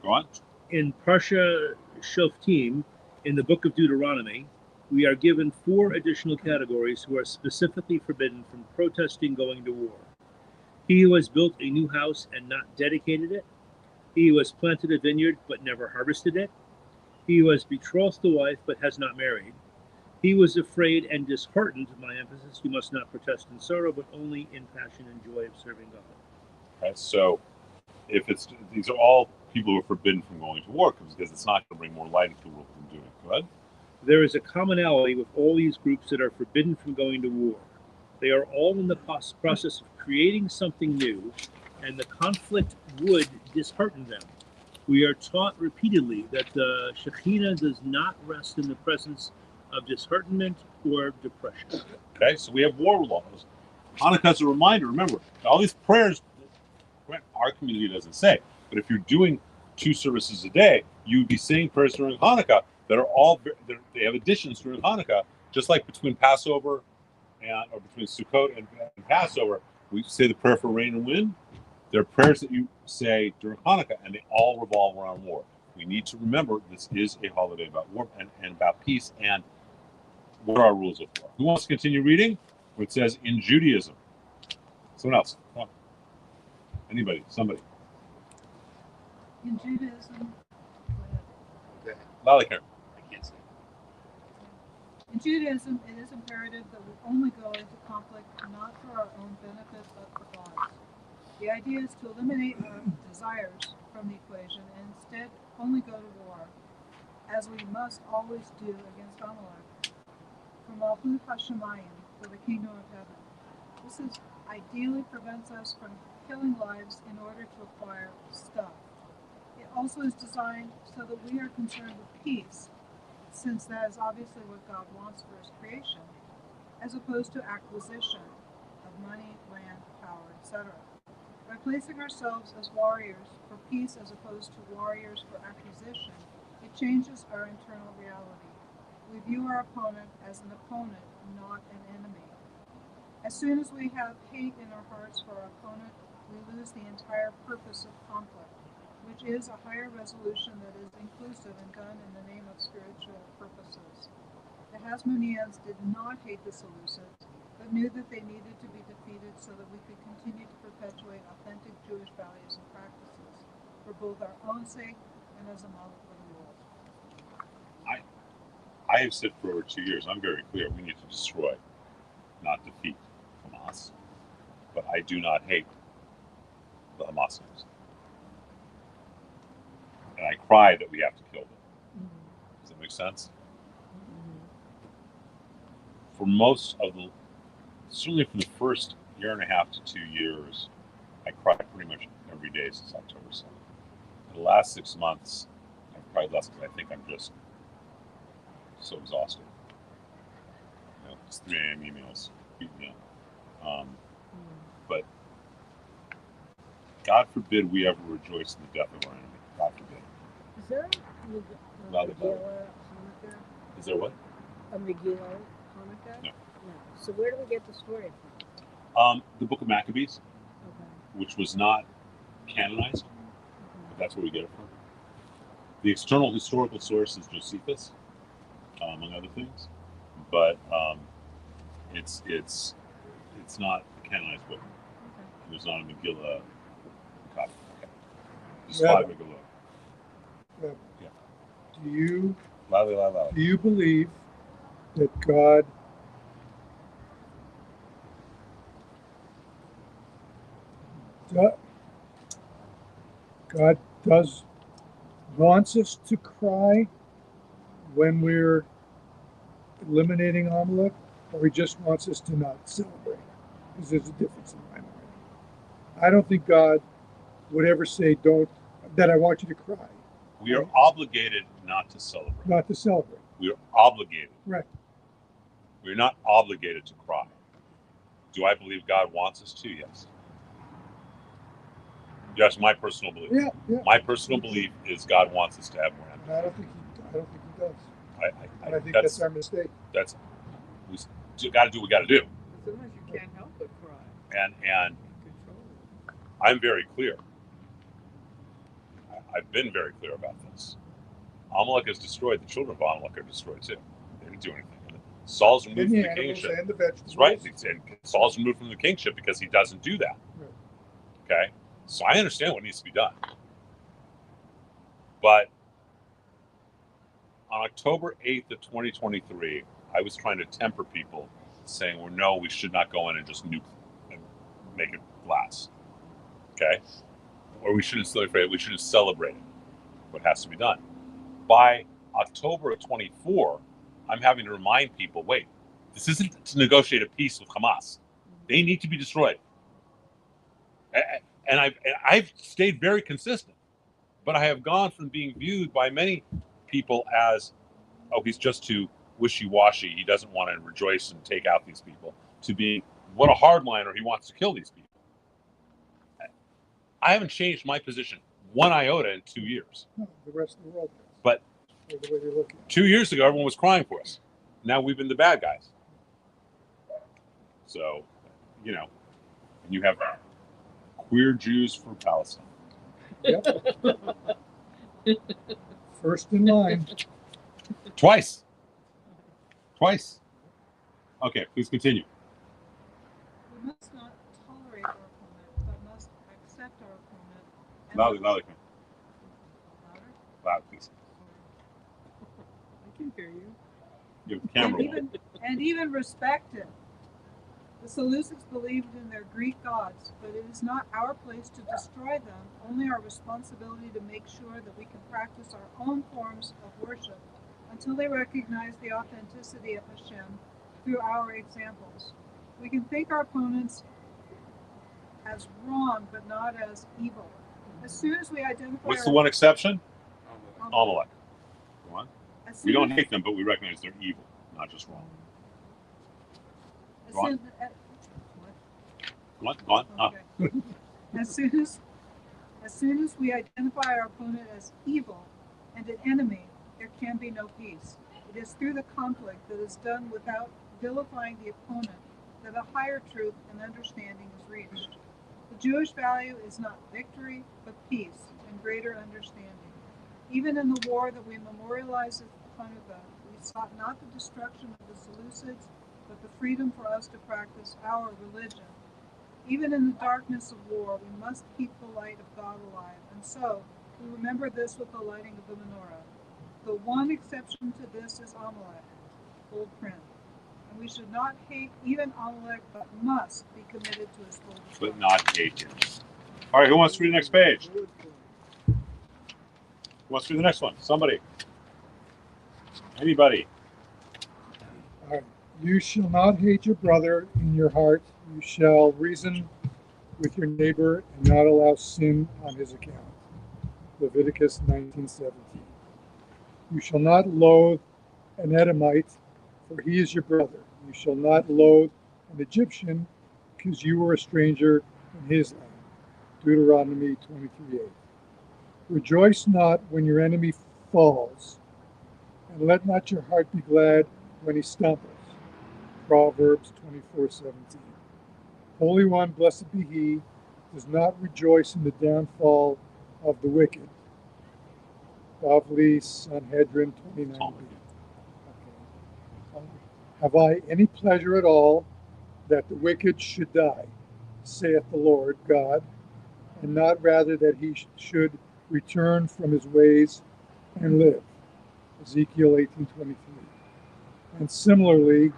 Go on. In Parsha Shoftim, in the book of Deuteronomy, we are given 4 additional categories who are specifically forbidden from protesting going to war. He who has built a new house and not dedicated it. He who has planted a vineyard but never harvested it. He who has betrothed a wife but has not married. He who is afraid and disheartened, my emphasis, you must not protest in sorrow, but only in passion and joy of serving God. Okay, so these are all people who are forbidden from going to war because it's not going to bring more light into the world than doing it. Go ahead. There is a commonality with all these groups that are forbidden from going to war. They are all in the process of creating something new, and the conflict would dishearten them. We are taught repeatedly that the Shekhinah does not rest in the presence of disheartenment or depression. Okay, so we have war laws. Hanukkah's a reminder. Remember, all these prayers, our community doesn't say, but if you're doing 2 services a day, you'd be saying prayers during Hanukkah that are all, they have additions during Hanukkah, just like between Passover or between Sukkot and Passover, we say the prayer for rain and wind. There are prayers that you say during Hanukkah, and they all revolve around war. We need to remember this is a holiday about war and about peace, and what are our rules of war? Who wants to continue reading? Where it says in Judaism. Someone else. Come on. Anybody. Somebody. In Judaism, Loudly here. I can't say. in Judaism, it is imperative that we only go into conflict not for our own benefit, but for God's. The idea is to eliminate our desires from the equation and instead only go to war, as we must always do against Amalek, for Malchut Hashemayim, for the kingdom of heaven. This is ideally prevents us from killing lives in order to acquire stuff. It also is designed so that we are concerned with peace, since that is obviously what God wants for his creation, as opposed to acquisition of money, land, power, etc. By placing ourselves as warriors for peace as opposed to warriors for acquisition, it changes our internal reality. We view our opponent as an opponent, not an enemy. As soon as we have hate in our hearts for our opponent, we lose the entire purpose of conflict, which is a higher resolution that is inclusive and done in the name of spiritual purposes. The Hasmoneans did not hate the Seleucids, but knew that they needed to be defeated so that we could continue to perpetuate authentic Jewish values and practices, for both our own sake and as a model for the world. I have said for over 2 years, I'm very clear, we need to destroy, not defeat Hamas. But I do not hate the Hamasniks. And I cry that we have to kill them. Does that make sense? For most of certainly for the first year and a half to 2 years, I cried pretty much every day since October 7th. In the last 6 months, I've cried less because I think I'm just so exhausted. It's 3 a.m. emails beat me up. But God forbid we ever rejoice in the death of our enemy. God forbid. Is there a Loudly, Megillah Hanukkah? Is there what? A Megillah Hanukkah? No. So where do we get the story from? The Book of Maccabees, Okay. which was not canonized. But that's where we get it from. The external historical source is Josephus, among other things, but it's not a canonized book. There's not a Megillah copy. Okay. Just Yeah. 5 Megillah. Yeah. Do you Loudly, loud, loud. do you believe that God God does wants us to cry when we're eliminating Amalek, or He just wants us to not celebrate? Because there's a difference in my mind. I don't think God would ever say, "Don't," that I want you to cry, We are obligated not to celebrate. not to celebrate. We are obligated. Right. We're not obligated to cry. Do I believe God wants us to? Yes. That's my personal belief. Yeah, yeah. My personal belief is God wants us to have more empathy. I don't think He does. And I think that's our mistake. That's we got to do what we got to do. Sometimes you can't help but cry. And Control it. I'm very clear. I've been very clear about this. Amalek is destroyed. The children of Amalek are destroyed too. They didn't do anything. Saul's removed And from the the animals kingship. and the vegetables. That's right. And Saul's removed from the kingship because he doesn't do that. Right. Okay? So I understand what needs to be done. But on October 8th of 2023, I was trying to temper people saying, well, no, we should not go in and just nuke and make it glass. Okay? Or we shouldn't celebrate it. We should celebrate what has to be done. By October of 24, I'm having to remind people, wait, this isn't to negotiate a peace with Hamas. They need to be destroyed. And I've stayed very consistent. But I have gone from being viewed by many people as, oh, he's just too wishy-washy. He doesn't want to rejoice and take out these people, to being, what a hardliner, he wants to kill these people. I haven't changed my position one iota in 2 years. No, the rest of the world does. But the way you're looking. 2 years ago, everyone was crying for us. Now we've been the bad guys. So, you know, and you have queer Jews for Palestine. Yep. First in line. Twice. Okay, please continue. We must not tolerate our opponent, but must accept our opponent. and- Loudly. Louder? Loud, please. I can hear you. You have the camera on. And even respect him. The Seleucids believed in their Greek gods, but it is not our place to destroy them, only our responsibility to make sure that we can practice our own forms of worship until they recognize the authenticity of Hashem through our examples. We can think our opponents as wrong, but not as evil. As soon as we identify What's the one exception? Amalek. Go on. as We soon don't as- hate them, but we recognize they're evil, not just wrong. as Go on. soon- Go on. Okay. As soon as we identify our opponent as evil and an enemy, there can be no peace. It is through the conflict that is done without vilifying the opponent that a higher truth and understanding is reached. The Jewish value is not victory, but peace and greater understanding. Even in the war that we memorialize as Hanukkah, we sought not the destruction of the Seleucids, but the freedom for us to practice our religion. Even in the darkness of war, we must keep the light of God alive. And so, we remember this with the lighting of the menorah. The one exception to this is Amalek, bold print. And we should not hate even Amalek, but must be committed to his full destruction. But not hate him. All right, who wants to read the next page? Who wants to read the next one? Somebody. Anybody. All right. You shall not hate your brother in your heart. You shall reason with your neighbor and not allow sin on his account. Leviticus 19:17. You shall not loathe an Edomite, for he is your brother. You shall not loathe an Egyptian, because you were a stranger in his land. Deuteronomy 23:8. Rejoice not when your enemy falls, and let not your heart be glad when he stumbles. Proverbs 24:17. Holy One, blessed be he, does not rejoice in the downfall of the wicked. Bavli, Sanhedrin 29b. Okay. Have I any pleasure at all that the wicked should die, saith the Lord God, and not rather that he should return from his ways and live? Ezekiel 18:23. And similarly,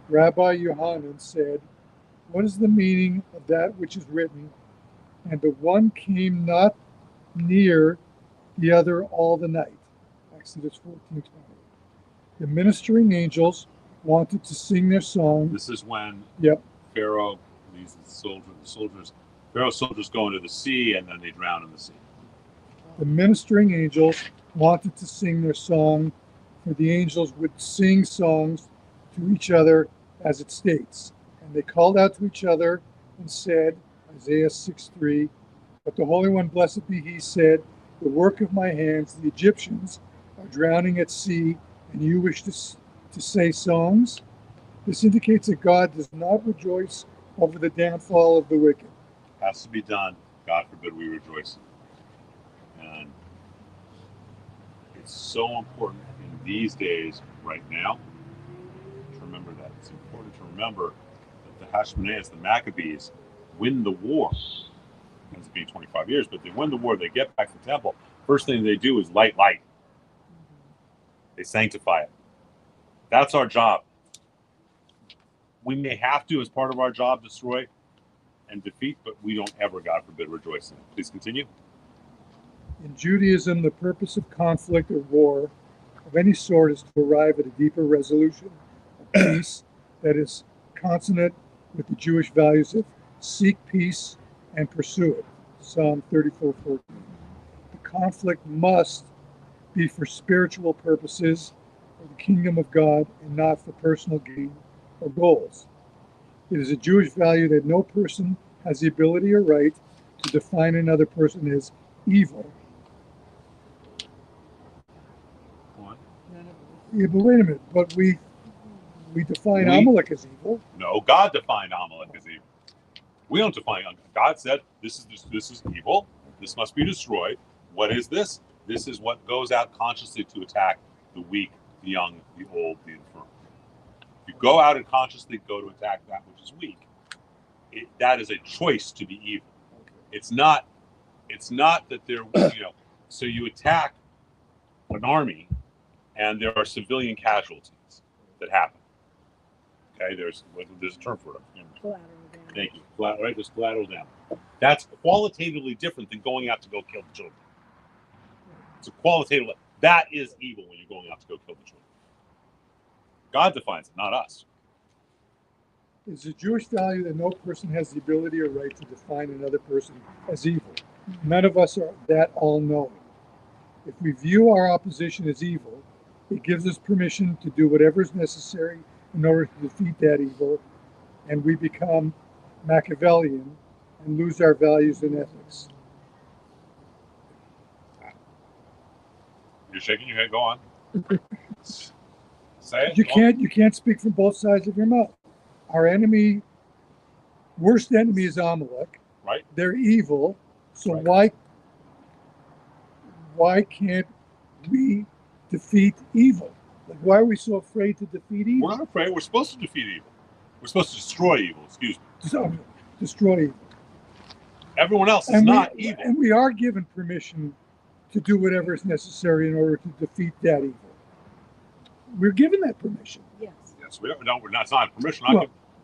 Rabbi Yohanan said, what is the meaning of that which is written? And the one came not near the other all the night. Exodus 14:20. The ministering angels wanted to sing their song. This is when Yep. Pharaoh, Pharaoh's soldiers go into the sea and then they drown in the sea. The ministering angels wanted to sing their song, for the angels would sing songs to each other, as it states. And they called out to each other and said, Isaiah 6:3, but the Holy One, blessed be he, said, the work of my hands, the Egyptians are drowning at sea, and you wish to say songs? This indicates that God does not rejoice over the downfall of the wicked. Has to be done. God forbid we rejoice. And it's so important in these days, right now, to remember that. It's important to remember that the Hashmoneans, the Maccabees, win the war. It ends up being 25 years, but they win the war. They get back to the temple. First thing they do is light. They sanctify it. That's our job. We may have to, as part of our job, destroy and defeat, but we don't ever, God forbid, rejoice in it. Please continue. In Judaism, the purpose of conflict or war of any sort is to arrive at a deeper resolution of peace that is consonant with the Jewish values of seek peace and pursue it. Psalm 34:14. The conflict must be for spiritual purposes for the kingdom of God and not for personal gain or goals. It is a Jewish value that no person has the ability or right to define another person as evil. Yeah, but wait a minute. But we define Amalek as evil. No, God defined Amalek as evil. We don't define. God said this is evil. This must be destroyed. What is this? This is what goes out consciously to attack the weak, the young, the old, the infirm. If you go out and consciously go to attack that which is weak, that is a choice to be evil. It's not that they're So you attack an army, and there are civilian casualties that happen. Okay, there's a term for it. Collateral damage. Thank you. Right, there's collateral damage. That's qualitatively different than going out to go kill the children. It's a qualitative. That is evil when you're going out to go kill the children. God defines it, not us. It's a Jewish value that no person has the ability or right to define another person as evil. None of us are that all-knowing. If we view our opposition as evil, it gives us permission to do whatever is necessary in order to defeat that evil, and we become Machiavellian and lose our values and ethics. You're shaking your head. Go on. Say it. You can't speak from both sides of your mouth. Our worst enemy is Amalek. Right. They're evil. So why can't we defeat evil? Like, why are we so afraid to defeat evil? We're not afraid. We're supposed to defeat evil. We're supposed to destroy evil. Excuse me. Destroy evil. Everyone else is not evil. And we are given permission to do whatever is necessary in order to defeat that evil. We're given that permission. Yes. Yes, we're not. It's not permission.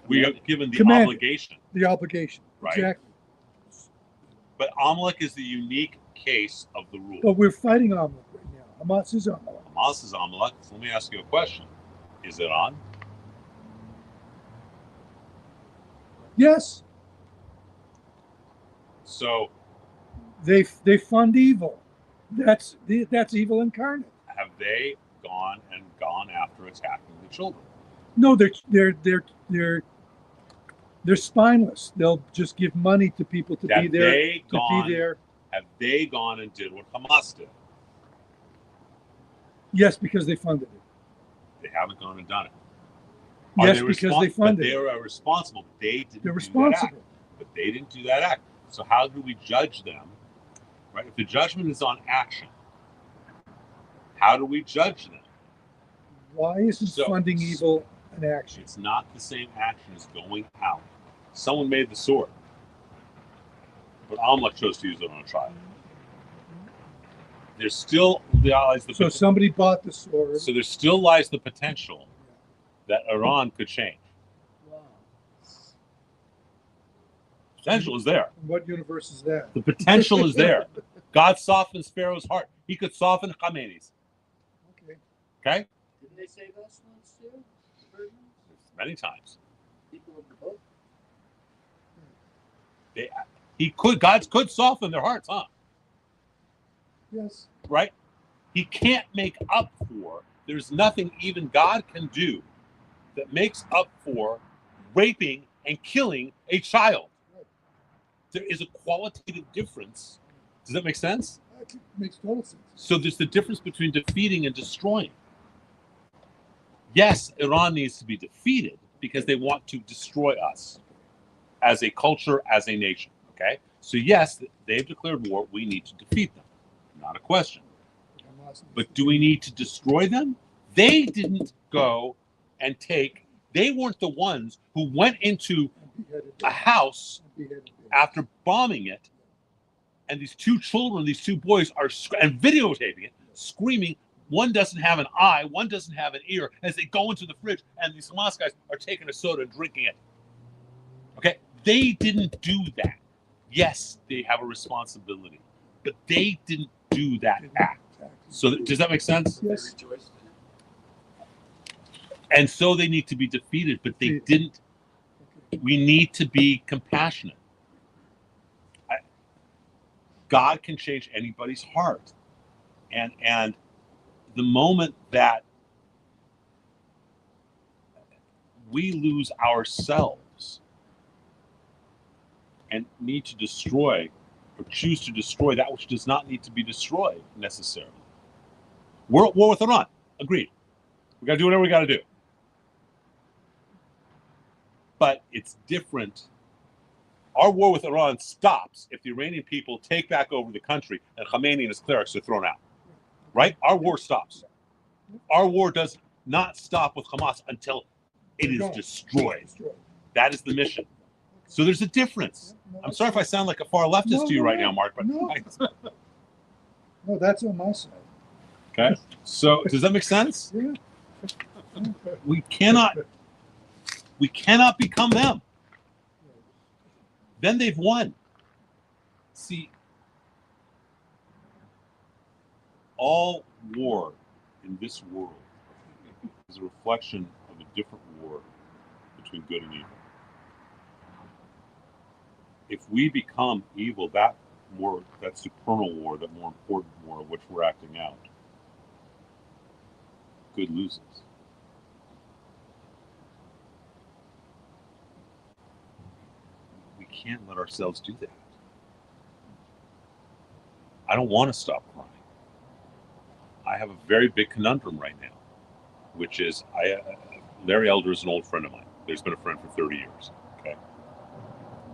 We are given the commanded. obligation. The obligation. Right. Exactly. But Amalek is the unique case of the rule. But we're fighting Amalek right now. Hamas is Amalek. Hamas is Amalek. So let me ask you a question. Is it on? Yes. So they fund evil. That's evil incarnate. have they gone after attacking the children? No, they're spineless. They'll just give money to people to be there. Have they gone and did what Hamas did? Yes, because they funded it. They haven't gone and done it. Yes, because they funded it. But they are responsible. They're responsible. But they didn't do that act. So how do we judge them? Right? If the judgment is on action, How do we judge them? Why isn't So- funding evil an action? It's not the same action as going out. Someone made the sword, but Allah chose to use it on a child. There's still lies the So somebody bought the sword. so there still lies the potential that Iran could change. Wow. Potential is there. In what universe is that? The potential is there. God softens Pharaoh's heart. He could soften Khamenei's. Okay. Okay? Didn't they save us once too? The Persians? Many times. People of the book? God could soften their hearts, huh? Yes. Right? He can't make up for. There's nothing even God can do that makes up for raping and killing a child. There is a qualitative difference. Does that make sense? That makes total sense. So there's the difference between defeating and destroying. Yes, Iran needs to be defeated because they want to destroy us as a culture, as a nation. Okay? So yes, they've declared war. We need to defeat them. Not a question. But do we need to destroy them? They didn't go and they weren't the ones who went into a house after bombing it, and these two children, these two boys are and videotaping it, screaming. One doesn't have an eye, one doesn't have an ear, as they go into the fridge, and these Hamas guys are taking a soda and drinking it. Okay, they didn't do that. Yes, they have a responsibility, but they didn't do that act. So does that make sense? Yes. And so they need to be defeated, but they didn't. We need to be compassionate. God can change anybody's heart, and the moment that we lose ourselves and need to destroy or choose to destroy that which does not need to be destroyed necessarily. We're at war with Iran. Agreed. We got to do whatever we got to do. But it's different. Our war with Iran stops if the Iranian people take back over the country and Khamenei and his clerics are thrown out. Right? Our war stops. Our war does not stop with Hamas until it is destroyed. That is the mission. So there's a difference. I'm sorry if I sound like a far leftist to you right now, Mark, but no, that's on my side. okay. So does that make sense? Yeah. We cannot become them. Then they've won. See, all war in this world is a reflection of a different war between good and evil. If we become evil, that supernal war, that more important war of which we're acting out, good loses. We can't let ourselves do that. I don't want to stop crying. I have a very big conundrum right now, which is Larry Elder is an old friend of mine. He's been a friend for 30 years. Okay.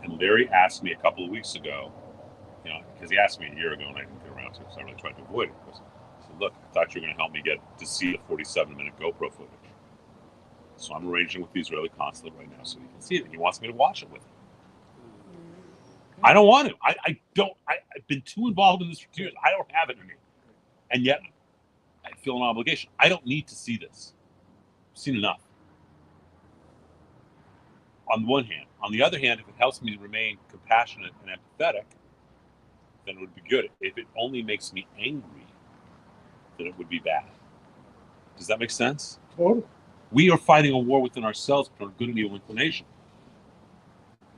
And Larry asked me a couple of weeks ago, because he asked me a year ago and I didn't get around to it, so I really tried to avoid it. He said, look, I thought you were going to help me get to see the 47-minute GoPro footage. So I'm arranging with the Israeli consulate right now so he can see it. He wants me to watch it with him. I don't want to. I've been too involved in this for 2 years. I don't have it in me. And yet, I feel an obligation. I don't need to see this. I've seen enough. On the one hand. On the other hand, if it helps me remain compassionate and empathetic, then it would be good. If it only makes me angry, then it would be bad. Does that make sense? Totally. We are fighting a war within ourselves between good and evil inclination.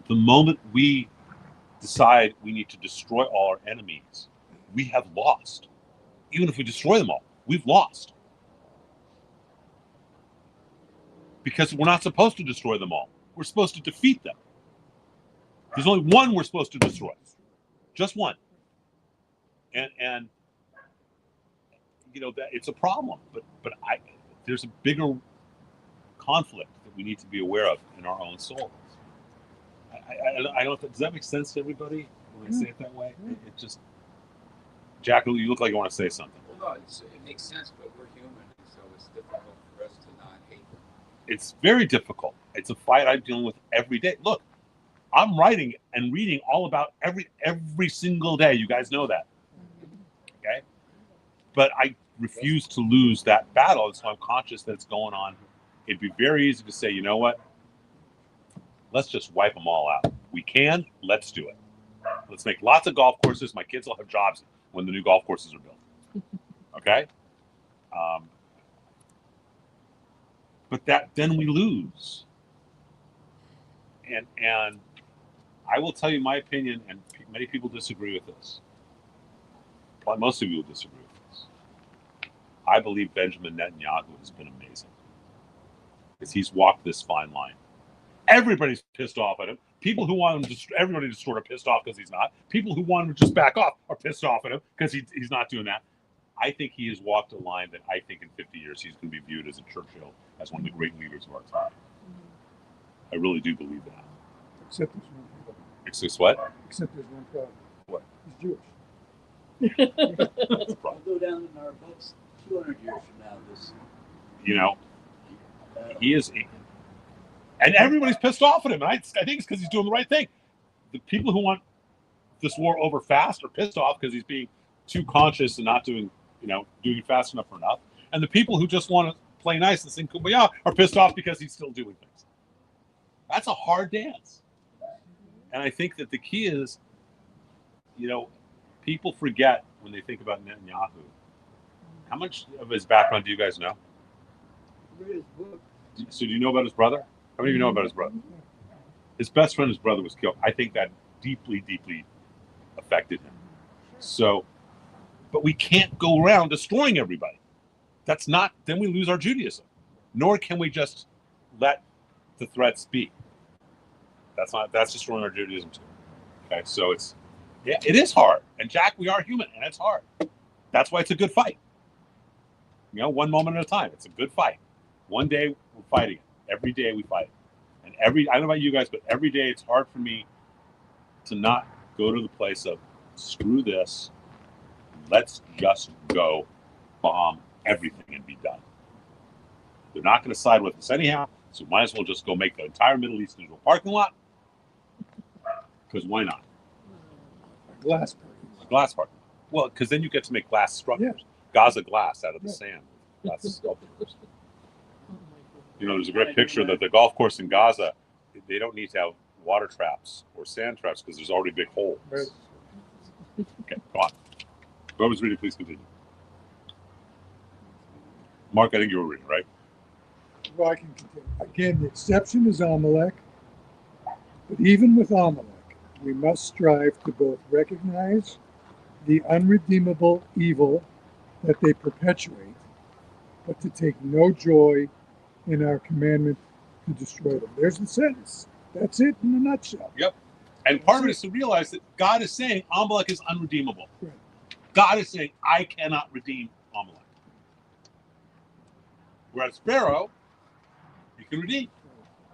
The moment we decide we need to destroy all our enemies, we have lost. Even if we destroy them all, we've lost. Because we're not supposed to destroy them all. We're supposed to defeat them. There's only one we're supposed to destroy. Just one. And that it's a problem. But there's a bigger conflict that we need to be aware of in our own souls. I don't. Does that make sense to everybody when I say it that way? It just. Jack, you look like you want to say something. Well, it makes sense, but we're human, so it's difficult for us to not hate them. It's very difficult. It's a fight I'm dealing with every day. Look, I'm writing and reading all about every single day. You guys know that. Okay? But I refuse to lose that battle, and so I'm conscious that it's going on. It'd be very easy to say, you know what? Let's just wipe them all out. We can. Let's do it. Let's make lots of golf courses. My kids will have jobs when the new golf courses are built. Okay? But then we lose. And I will tell you my opinion, and many people disagree with this. But most of you will disagree with this. I believe Benjamin Netanyahu has been amazing. Because he's walked this fine line. Everybody's pissed off at him. People who want him to, everybody just sort of pissed off because he's not. People who want him to just back off are pissed off at him because he's not doing that. I think he has walked a line that I think in 50 years he's going to be viewed as a Churchill, as one of the great leaders of our time. I really do believe that. Except there's one problem. Except what? Except there's one problem. What? He's Jewish. That's the problem. I'll go down in our books 200 years from now. This, You know, he is, and everybody's pissed off at him. And I think it's because he's doing the right thing. The people who want this war over fast are pissed off because he's being too conscious and not doing it fast enough or enough. And the people who just want to play nice and sing Kumbaya are pissed off because he's still doing things. That's a hard dance. And I think that the key is, people forget when they think about Netanyahu. How much of his background do you guys know? Read his book. So do you know about his brother? How many of you know about his brother? His best friend, his brother was killed. I think that deeply, deeply affected him. So, but we can't go around destroying everybody. Then we lose our Judaism. Nor can we just let the threats be. That's destroying our Judaism too. Okay, so it is hard. And Jack, we are human, and it's hard. That's why it's a good fight. One moment at a time. It's a good fight. One day we're fighting it. Every day we fight it. And I don't know about you guys, but every day it's hard for me to not go to the place of screw this. Let's just go bomb everything and be done. They're not going to side with us anyhow, so might as well just go make the entire Middle East into a parking lot. Because why not? Glass parking. Glass parking. Well, because then you get to make glass structures. Yeah. Gaza glass out of the sand. That's sculptures. There's a great picture that the golf course in Gaza, they don't need to have water traps or sand traps because there's already big holes. Right. Okay, go on. Whoever's reading, please continue. Mark, I think you were reading, right? Well, I can continue. Again, the exception is Amalek. But even with Amalek, we must strive to both recognize the unredeemable evil that they perpetuate, but to take no joy in our commandment to destroy them. There's the sentence. That's it in a nutshell. Yep. And part of it is to realize that God is saying Amalek is unredeemable. Right. God is saying, I cannot redeem Amalek. Whereas Pharaoh, you can redeem.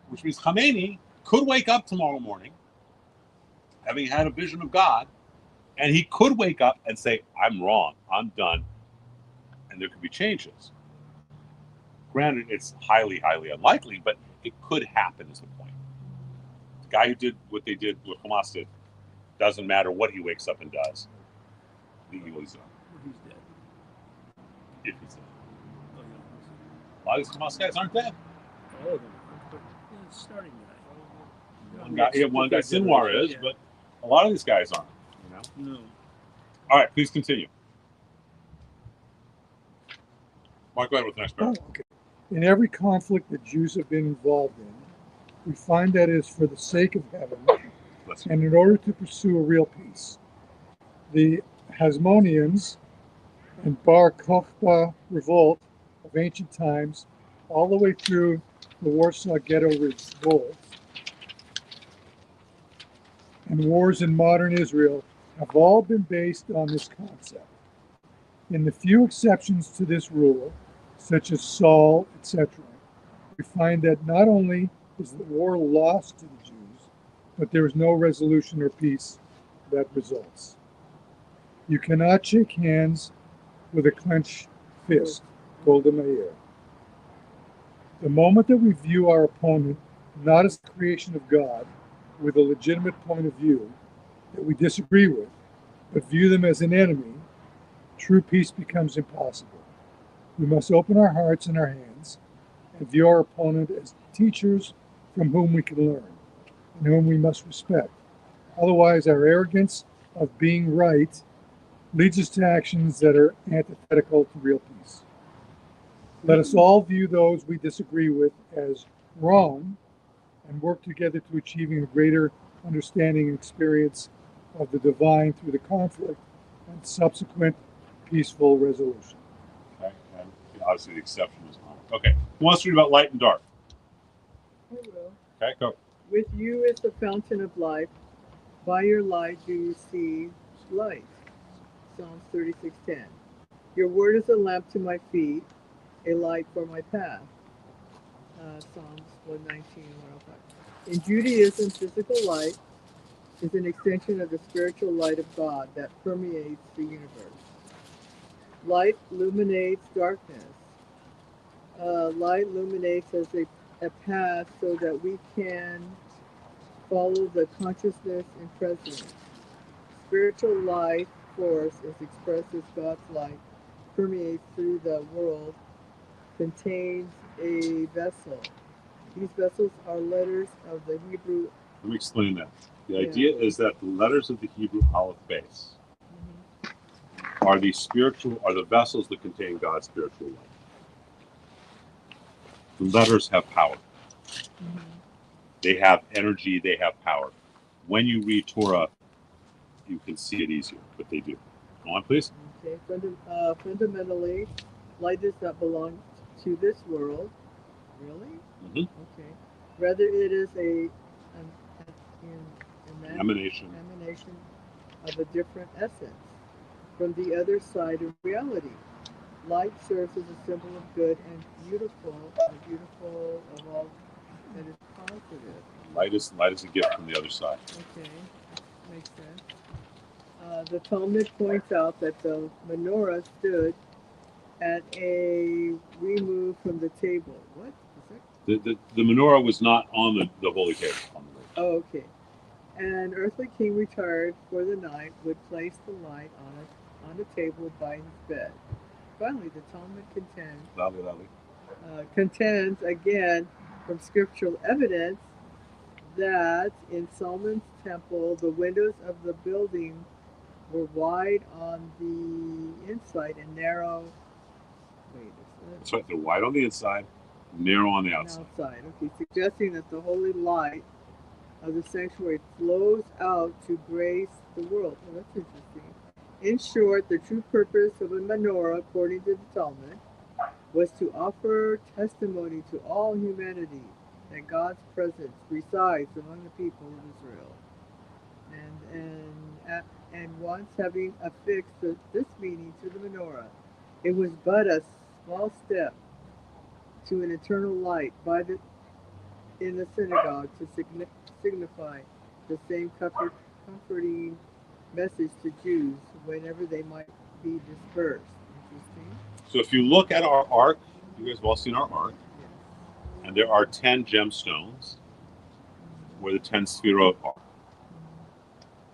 Which means Khamenei could wake up tomorrow morning, having had a vision of God, and he could wake up and say, I'm wrong, I'm done, and there could be changes. Granted, it's highly, highly unlikely, but it could happen is the point. The guy who did what they did, what Hamas did, doesn't matter what he wakes up and does. The evil is done. He's dead. If he's dead. Oh, yeah. A lot of these Hamas guys aren't dead. All of them. But the starting guy. One guy Sinwar is, Yeah. but a lot of these guys aren't. No. All right, please continue. Mark, go ahead with the next paragraph. Okay. In every conflict that Jews have been involved in, we find that it is for the sake of heaven and in order to pursue a real peace. The Hasmoneans and Bar Kokhba revolt of ancient times, all the way through the Warsaw Ghetto revolt, and wars in modern Israel have all been based on this concept. In the few exceptions to this rule, such as Saul, etc., we find that not only is the war lost to the Jews, but there is no resolution or peace that results. You cannot shake hands with a clenched fist. Golda Meir. The moment that we view our opponent not as the creation of God, with a legitimate point of view that we disagree with, but view them as an enemy, true peace becomes impossible. We must open our hearts and our hands and view our opponent as teachers from whom we can learn and whom we must respect. Otherwise, our arrogance of being right leads us to actions that are antithetical to real peace. Let us all view those we disagree with as wrong and work together to achieving a greater understanding and experience of the divine through the conflict and subsequent peaceful resolution. Okay, and obviously the exception is not. Okay, who wants to read about light and dark? I will. Okay, go. With you is the fountain of life. By your light do you see light. Psalms 36:10. Your word is a lamp to my feet, a light for my path. Psalms 119 and 105. In Judaism, physical light is an extension of the spiritual light of God that permeates the universe. Light illuminates darkness. Light illuminates as a path so that we can follow the consciousness and presence. Spiritual life force is expressed as God's light permeates through the world, contains a vessel. These vessels are letters of the Hebrew. Let me explain that. The idea is that the letters of the Hebrew Aleph base are the vessels that contain God's spiritual light. The letters have power. They have energy, they have power. When you read Torah, you can see it easier, but they do. Go on, please. Okay. Fundamentally, light does not belong to this world. Really? Okay. Rather, it is an Emanation of a different essence from the other side of reality. Light serves as a symbol of good and beautiful of all that is positive. Light is a gift from the other side. Okay, makes sense. The Talmud points out that the menorah stood at a remove from the table. What is it? The menorah was not on the holy table. Oh, okay. An earthly king retired for the night would place the light on a table by his bed. Finally, the Talmud contends again from scriptural evidence that in Solomon's temple the windows of the building were wide on the inside and narrow. That's right. They're wide on the inside, narrow on the outside. Okay, suggesting that the holy light of the sanctuary flows out to grace the world. Oh, that's interesting. In short, the true purpose of a menorah, according to the Talmud, was to offer testimony to all humanity that God's presence resides among the people of Israel. And once having affixed this meaning to the menorah, it was but a small step to an eternal light in the synagogue to signify the same comforting message to Jews whenever they might be dispersed. Interesting. So if you look at our ark, you guys have all seen our ark, and there are 10 gemstones where the 10 sefirot are.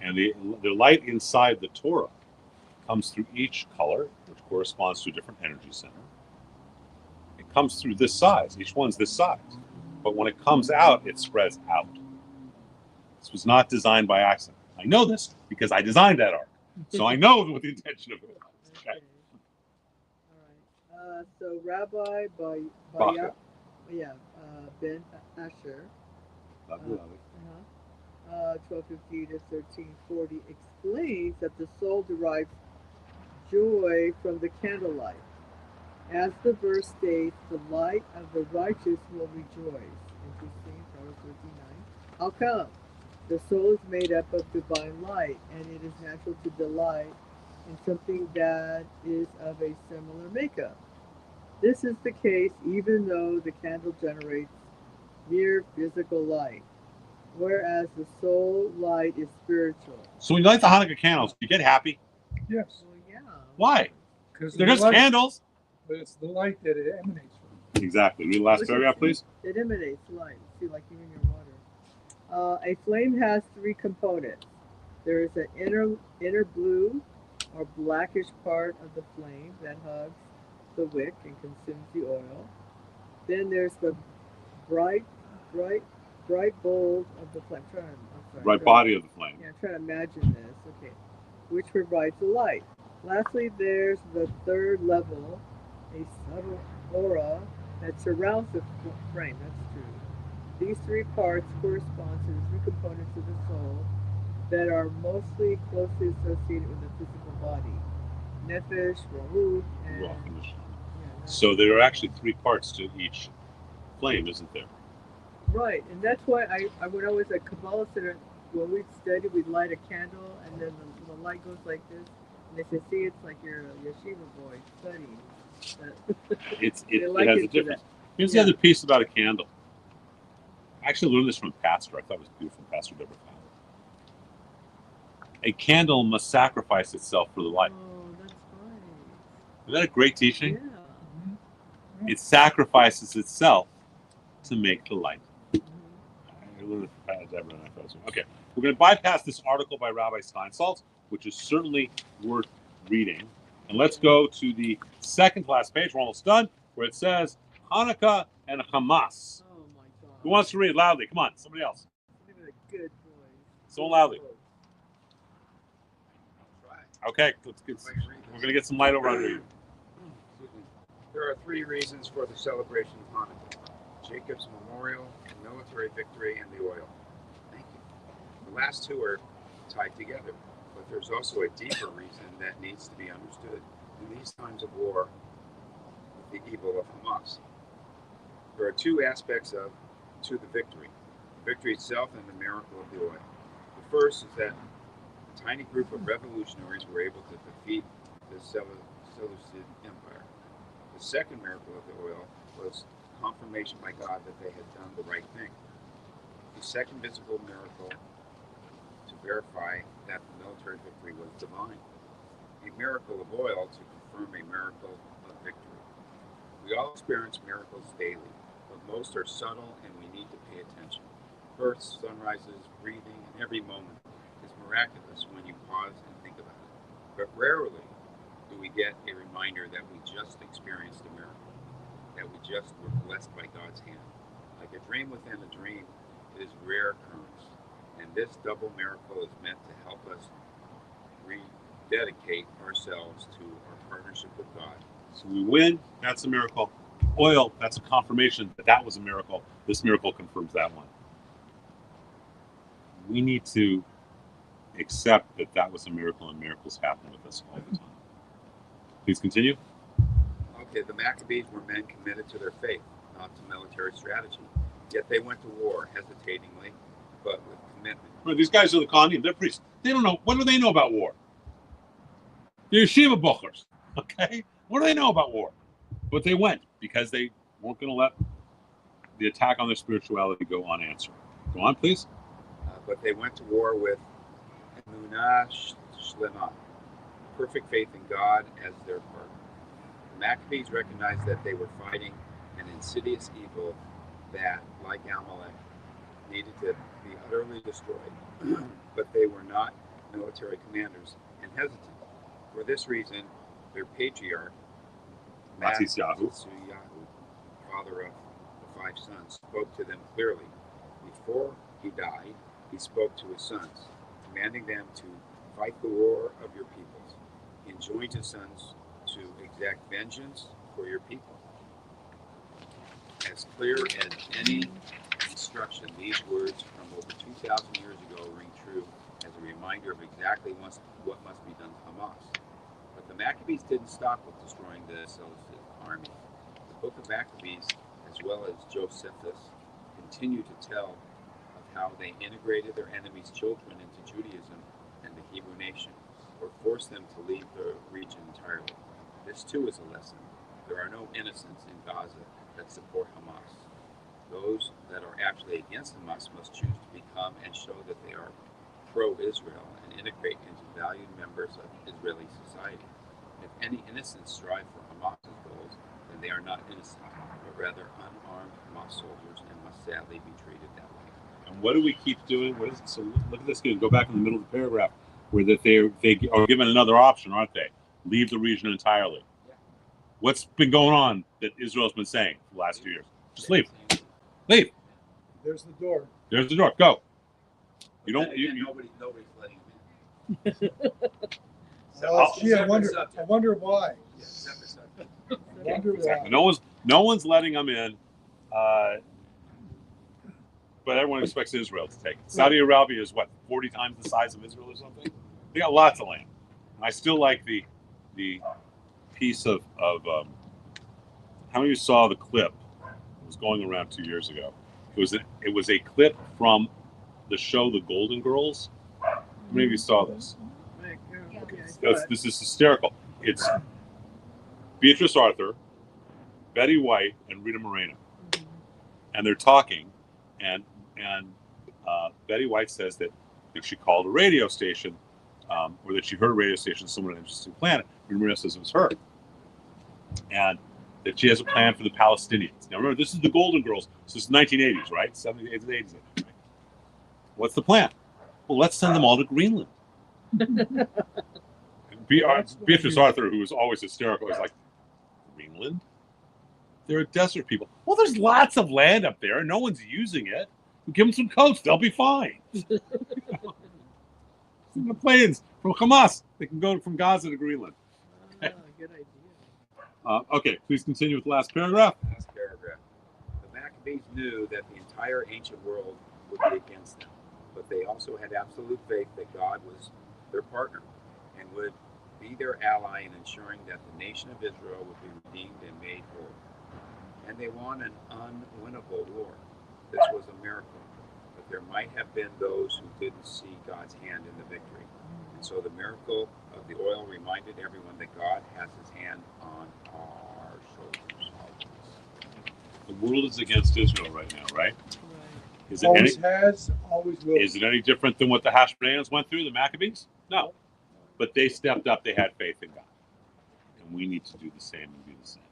And the light inside the Torah comes through each color, which corresponds to a different energy center. It comes through this size. Each one's this size. But when it comes out, it spreads out. This was not designed by accident. I know this because I designed that ark. So I know what the intention of it was. Okay. All right. So Rabbi Ben Asher, 1250 to 1340, explains that the soul derives joy from the candlelight. As the verse states, the light of the righteous will rejoice. Interesting, Proverbs 13:9. How come? The soul is made up of divine light, and it is natural to delight in something that is of a similar makeup. This is the case even though the candle generates mere physical light, whereas the soul light is spiritual. So when you light the Hanukkah candles, you get happy? Yes. Well, yeah. Why? Because They're just candles. But it's the light that it emanates from. Exactly. Read the last paragraph, please. It emanates light. See, like you in your water. A flame has three components. There is an inner blue or blackish part of the flame that hugs the wick and consumes the oil. Then there's the bright bowl of the flame. Bright body of the flame. Yeah, I'm trying to imagine this. Okay, which provides the light. Lastly, there's the third level, a subtle aura that surrounds the frame. That's true. These three parts correspond to the three components of the soul that are mostly closely associated with the physical body: nefesh, ruach, and So there are actually three parts to each flame, isn't there? right. And that's why I when I was at Kabbalah Center, when we studied, we'd light a candle, and then the light goes like this, and they say, "See, it's like you're a yeshiva boy studying." It has a difference. Here's the other piece about a candle. I actually learned this from a pastor. I thought it was beautiful, Pastor Deborah Fowler. A candle must sacrifice itself for the light. Oh, that's right. Isn't that a great teaching? Yeah. Mm-hmm. It sacrifices itself to make the light. I learned it from Deborah, and I thought it was okay. We're going to bypass this article by Rabbi Steinsaltz, which is certainly worth reading. And let's go to the second to last page. We're almost done, where it says Hanukkah and Hamas. Oh my God. Who wants to read loudly? Come on, somebody else. Give it a good voice. Someone loudly. Okay, Let's we're going to get some light over under you. There are three reasons for the celebration of Hanukkah: Jacob's memorial, military victory, and the oil. Thank you. The last two are tied together, but there's also a deeper reason that needs to be understood in these times of war with the evil of Hamas. There are two aspects to the victory: the victory itself and the miracle of the oil. The first is that a tiny group of revolutionaries were able to defeat the Seleucid Empire. The second miracle of the oil was confirmation by God that they had done the right thing. The second visible miracle to verify that the military victory was divine. A miracle of oil to confirm a miracle of victory. We all experience miracles daily, but most are subtle and we need to pay attention. Births, sunrises, breathing, and every moment is miraculous when you pause and think about it. But rarely do we get a reminder that we just experienced a miracle, that we just were blessed by God's hand. Like a dream within a dream, it is rare occurrence. And this double miracle is meant to help us rededicate ourselves to our partnership with God. So we win, that's a miracle. Oil, that's a confirmation that that was a miracle. This miracle confirms that one. We need to accept that that was a miracle, and miracles happen with us all the time. Please continue. Okay, the Maccabees were men committed to their faith, not to military strategy. Yet they went to war hesitatingly, but with commitment. Well, these guys are the Kohanim. They're priests. They don't know. What do they know about war? They're yeshiva bochers. Okay? What do they know about war? But they went because they weren't going to let the attack on their spirituality go unanswered. Go on, please. But they went to war with emunah shlema, perfect faith in God as their partner. The Maccabees recognized that they were fighting an insidious evil that, like Amalek, needed to be utterly destroyed. But they were not military commanders and hesitant. For this reason, their patriarch, Matisyahu, father of the 5 sons, spoke to them clearly. Before he died, he spoke to his sons, commanding them to fight the war of your peoples. He enjoined his sons to exact vengeance for your people. As clear as any instruction, these words from over 2,000 years ago ring true as a reminder of exactly what must be done to Hamas. But the Maccabees didn't stop with destroying the Seleucid army. The book of Maccabees, as well as Josephus, continue to tell of how they integrated their enemies' children into Judaism and the Hebrew nation, or forced them to leave the region entirely. This too is a lesson. There are no innocents in Gaza that support Hamas. Those that are actually against Hamas must choose to become and show that they are pro-Israel and integrate into valued members of Israeli society. If any innocents strive for Hamas's goals, then they are not innocent, but rather unarmed Hamas soldiers and must sadly be treated that way. And what do we keep doing? What is it? So look at this. Go back in the middle of the paragraph where that they are given another option, aren't they? Leave the region entirely. Yeah. What's been going on that Israel's been saying for the last 2 years? Just leave. Leave. There's the door. There's the door. Go. You But don't. then You, again, you, nobody's letting him in. Oh, gee, I Separate wonder subject. why. Yeah, separate subject. I wonder why. no one's letting them in. But everyone expects Israel to take it. Saudi Arabia is what, 40 times the size of Israel or something? They got lots of land. And I still like the piece of how many of you saw the clip? It was going around 2 years ago. It was a clip from the show The Golden Girls. How many of you saw this? This is hysterical. It's Beatrice Arthur, Betty White, and Rita Moreno, and they're talking, and Betty White says that she called a radio station, or that she heard a radio station, someone on an interesting planet. Rita Moreno says it was her, and that she has a plan for the Palestinians. Now remember, this is the Golden Girls. So this is 1980s, right? 70s, 80s, 80s. Right? What's the plan? Well, let's send them all to Greenland. Beatrice Arthur, who was always hysterical, is like, Greenland? They're a desert people. Well, there's lots of land up there, and no one's using it. Give them some coats; they'll be fine. Send the planes from Hamas. They can go from Gaza to Greenland. Good idea. Okay, please continue with the last paragraph. Last paragraph. The Maccabees knew that the entire ancient world would be against them, but they also had absolute faith that God was their partner and would be their ally in ensuring that the nation of Israel would be redeemed and made whole. And they won an unwinnable war. This was a miracle, but there might have been those who didn't see God's hand in the victory. And so the miracle of the oil reminded everyone that God has his hand on our shoulders. The world is against Israel right now, right? Is it Always any? has, always will. Is it any different than what the Hashmonaeans went through, the Maccabees? No. But they stepped up, they had faith in God. And we need to do the same and be the same,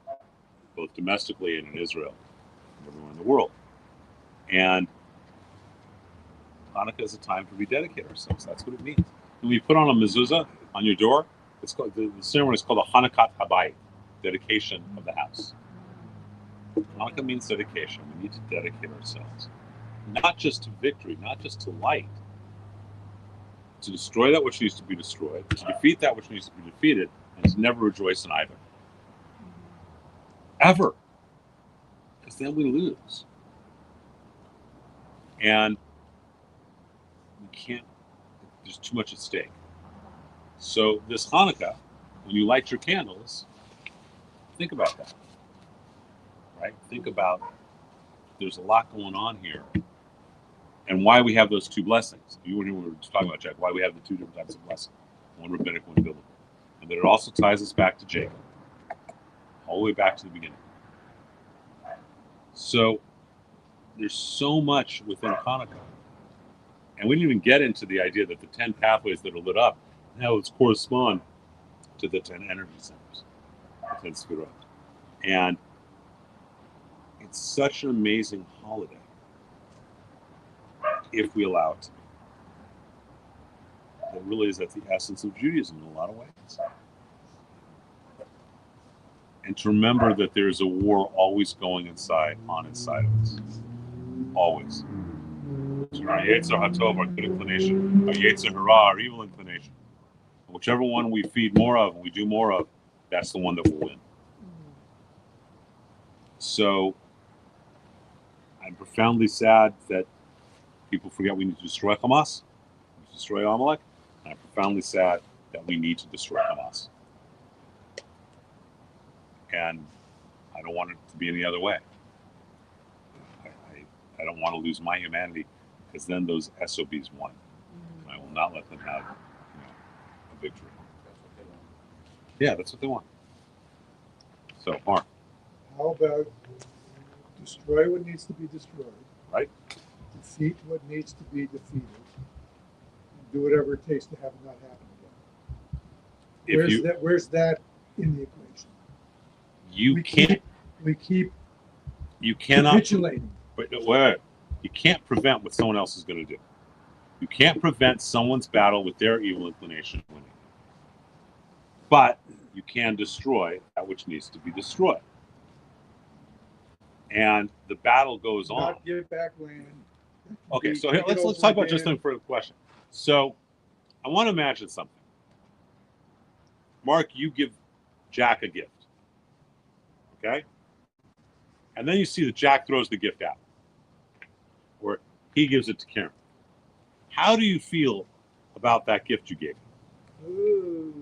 both domestically and in Israel and everywhere in the world. And Hanukkah is a time to rededicate ourselves. That's what it means. When we put on a mezuzah on your door, it's called, the ceremony is called a Hanukkah Habayit, dedication of the house. Hanukkah means dedication. We need to dedicate ourselves, not just to victory, not just to light, to destroy that which needs to be destroyed, to defeat that which needs to be defeated, and to never rejoice in either. Ever. Because then we lose. And we can't, there's too much at stake. So this Hanukkah, when you light your candles, think about that. Right? Think about there's a lot going on here. And why we have those two blessings. You were talking about, Jack, why we have the two different types of blessing. One rabbinic, one biblical. And that it also ties us back to Jacob. All the way back to the beginning. So there's so much within Hanukkah. And we didn't even get into the idea that the 10 pathways that are lit up now correspond to the 10 energy centers, the 10 Sefirot. And it's such an amazing holiday if we allow it to be. It really is at the essence of Judaism in a lot of ways. And to remember that there's a war always going inside of us. Always. So our Yetzer HaTov, our good inclination, our Yetzer Hara, our evil inclination. Whichever one we feed more of and we do more of, that's the one that will win. So I'm profoundly sad that people forget we need to destroy Hamas, we need to destroy Amalek, and I'm profoundly sad that we need to destroy Hamas. And I don't want it to be any other way. I don't want to lose my humanity, because then those SOBs won. And I will not let them have a victory. Yeah, that's what they want. So, Mark. How about destroy what needs to be destroyed? Right. Defeat what needs to be defeated. And do whatever it takes to have it not happen again. Where's that in the equation. You We can't. We keep You cannot. capitulating. Wait, wait. You can't prevent what someone else is going to do. You can't prevent someone's battle with their evil inclination winning. But you can destroy that which needs to be destroyed. And the battle goes on. Not give back land. Okay, so here, let's talk about just for the question. So I want to imagine something. Mark, you give Jack a gift. Okay? And then you see that Jack throws the gift out. Or he gives it to Karen. How do you feel about that gift you gave him? Ooh.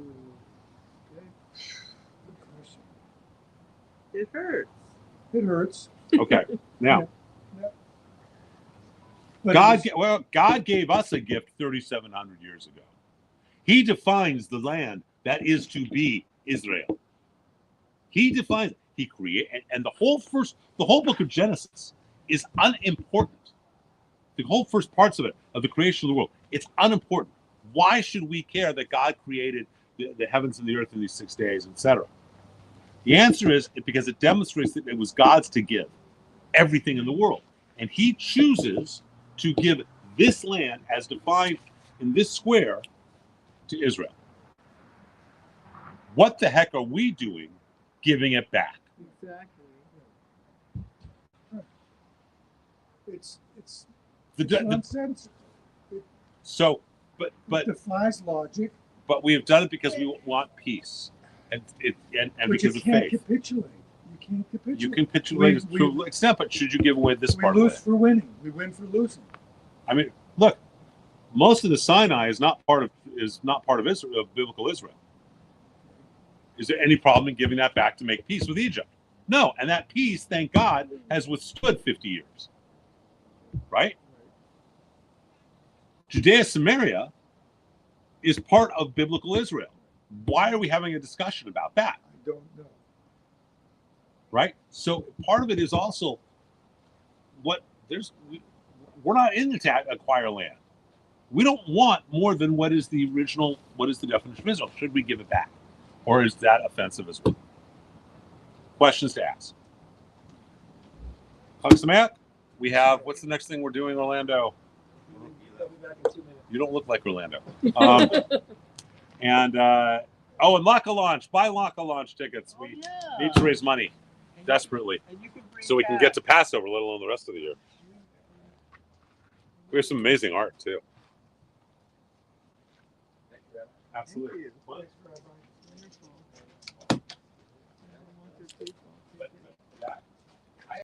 It hurts. It hurts. Okay. Now, But God gave us a gift 3,700 years ago. He defines the land that is to be Israel. He defines, he created, and the whole book of Genesis is unimportant. The whole first parts of it, of the creation of the world, it's unimportant. Why should we care that God created the heavens and the earth in these 6 days, etc.? The answer is because it demonstrates that it was God's to give everything in the world. And he chooses to give this land as defined in this square to Israel. What the heck are we doing giving it back? Exactly. it's The- nonsense. so, It but defies logic. we have done it because we want peace, and But because you of can't faith. capitulate. You can't capitulate. You can capitulate We- to an extent, but should you give away this We part of lose it? for winning. We win for losing. I mean, look, most of the Sinai is not part of Israel, of biblical Israel. Is there any problem in giving that back to make peace with Egypt? No, and that peace, thank God, has withstood 50 years. Right? Judea Samaria is part of biblical Israel. Why are we having a discussion about that? I don't know. Right? So part of it is also we're not in it to acquire land. We don't want more than what is the definition of Israel. Should we give it back? Or is that offensive as well? Questions to ask. Huxamat, we have, what's the next thing we're doing, Orlando? You don't look like Orlando. And Laka Launch. Buy Laka Launch tickets. We need to raise money desperately so we can get to Passover, let alone the rest of the year. We have some amazing art, too. Absolutely. Thanks for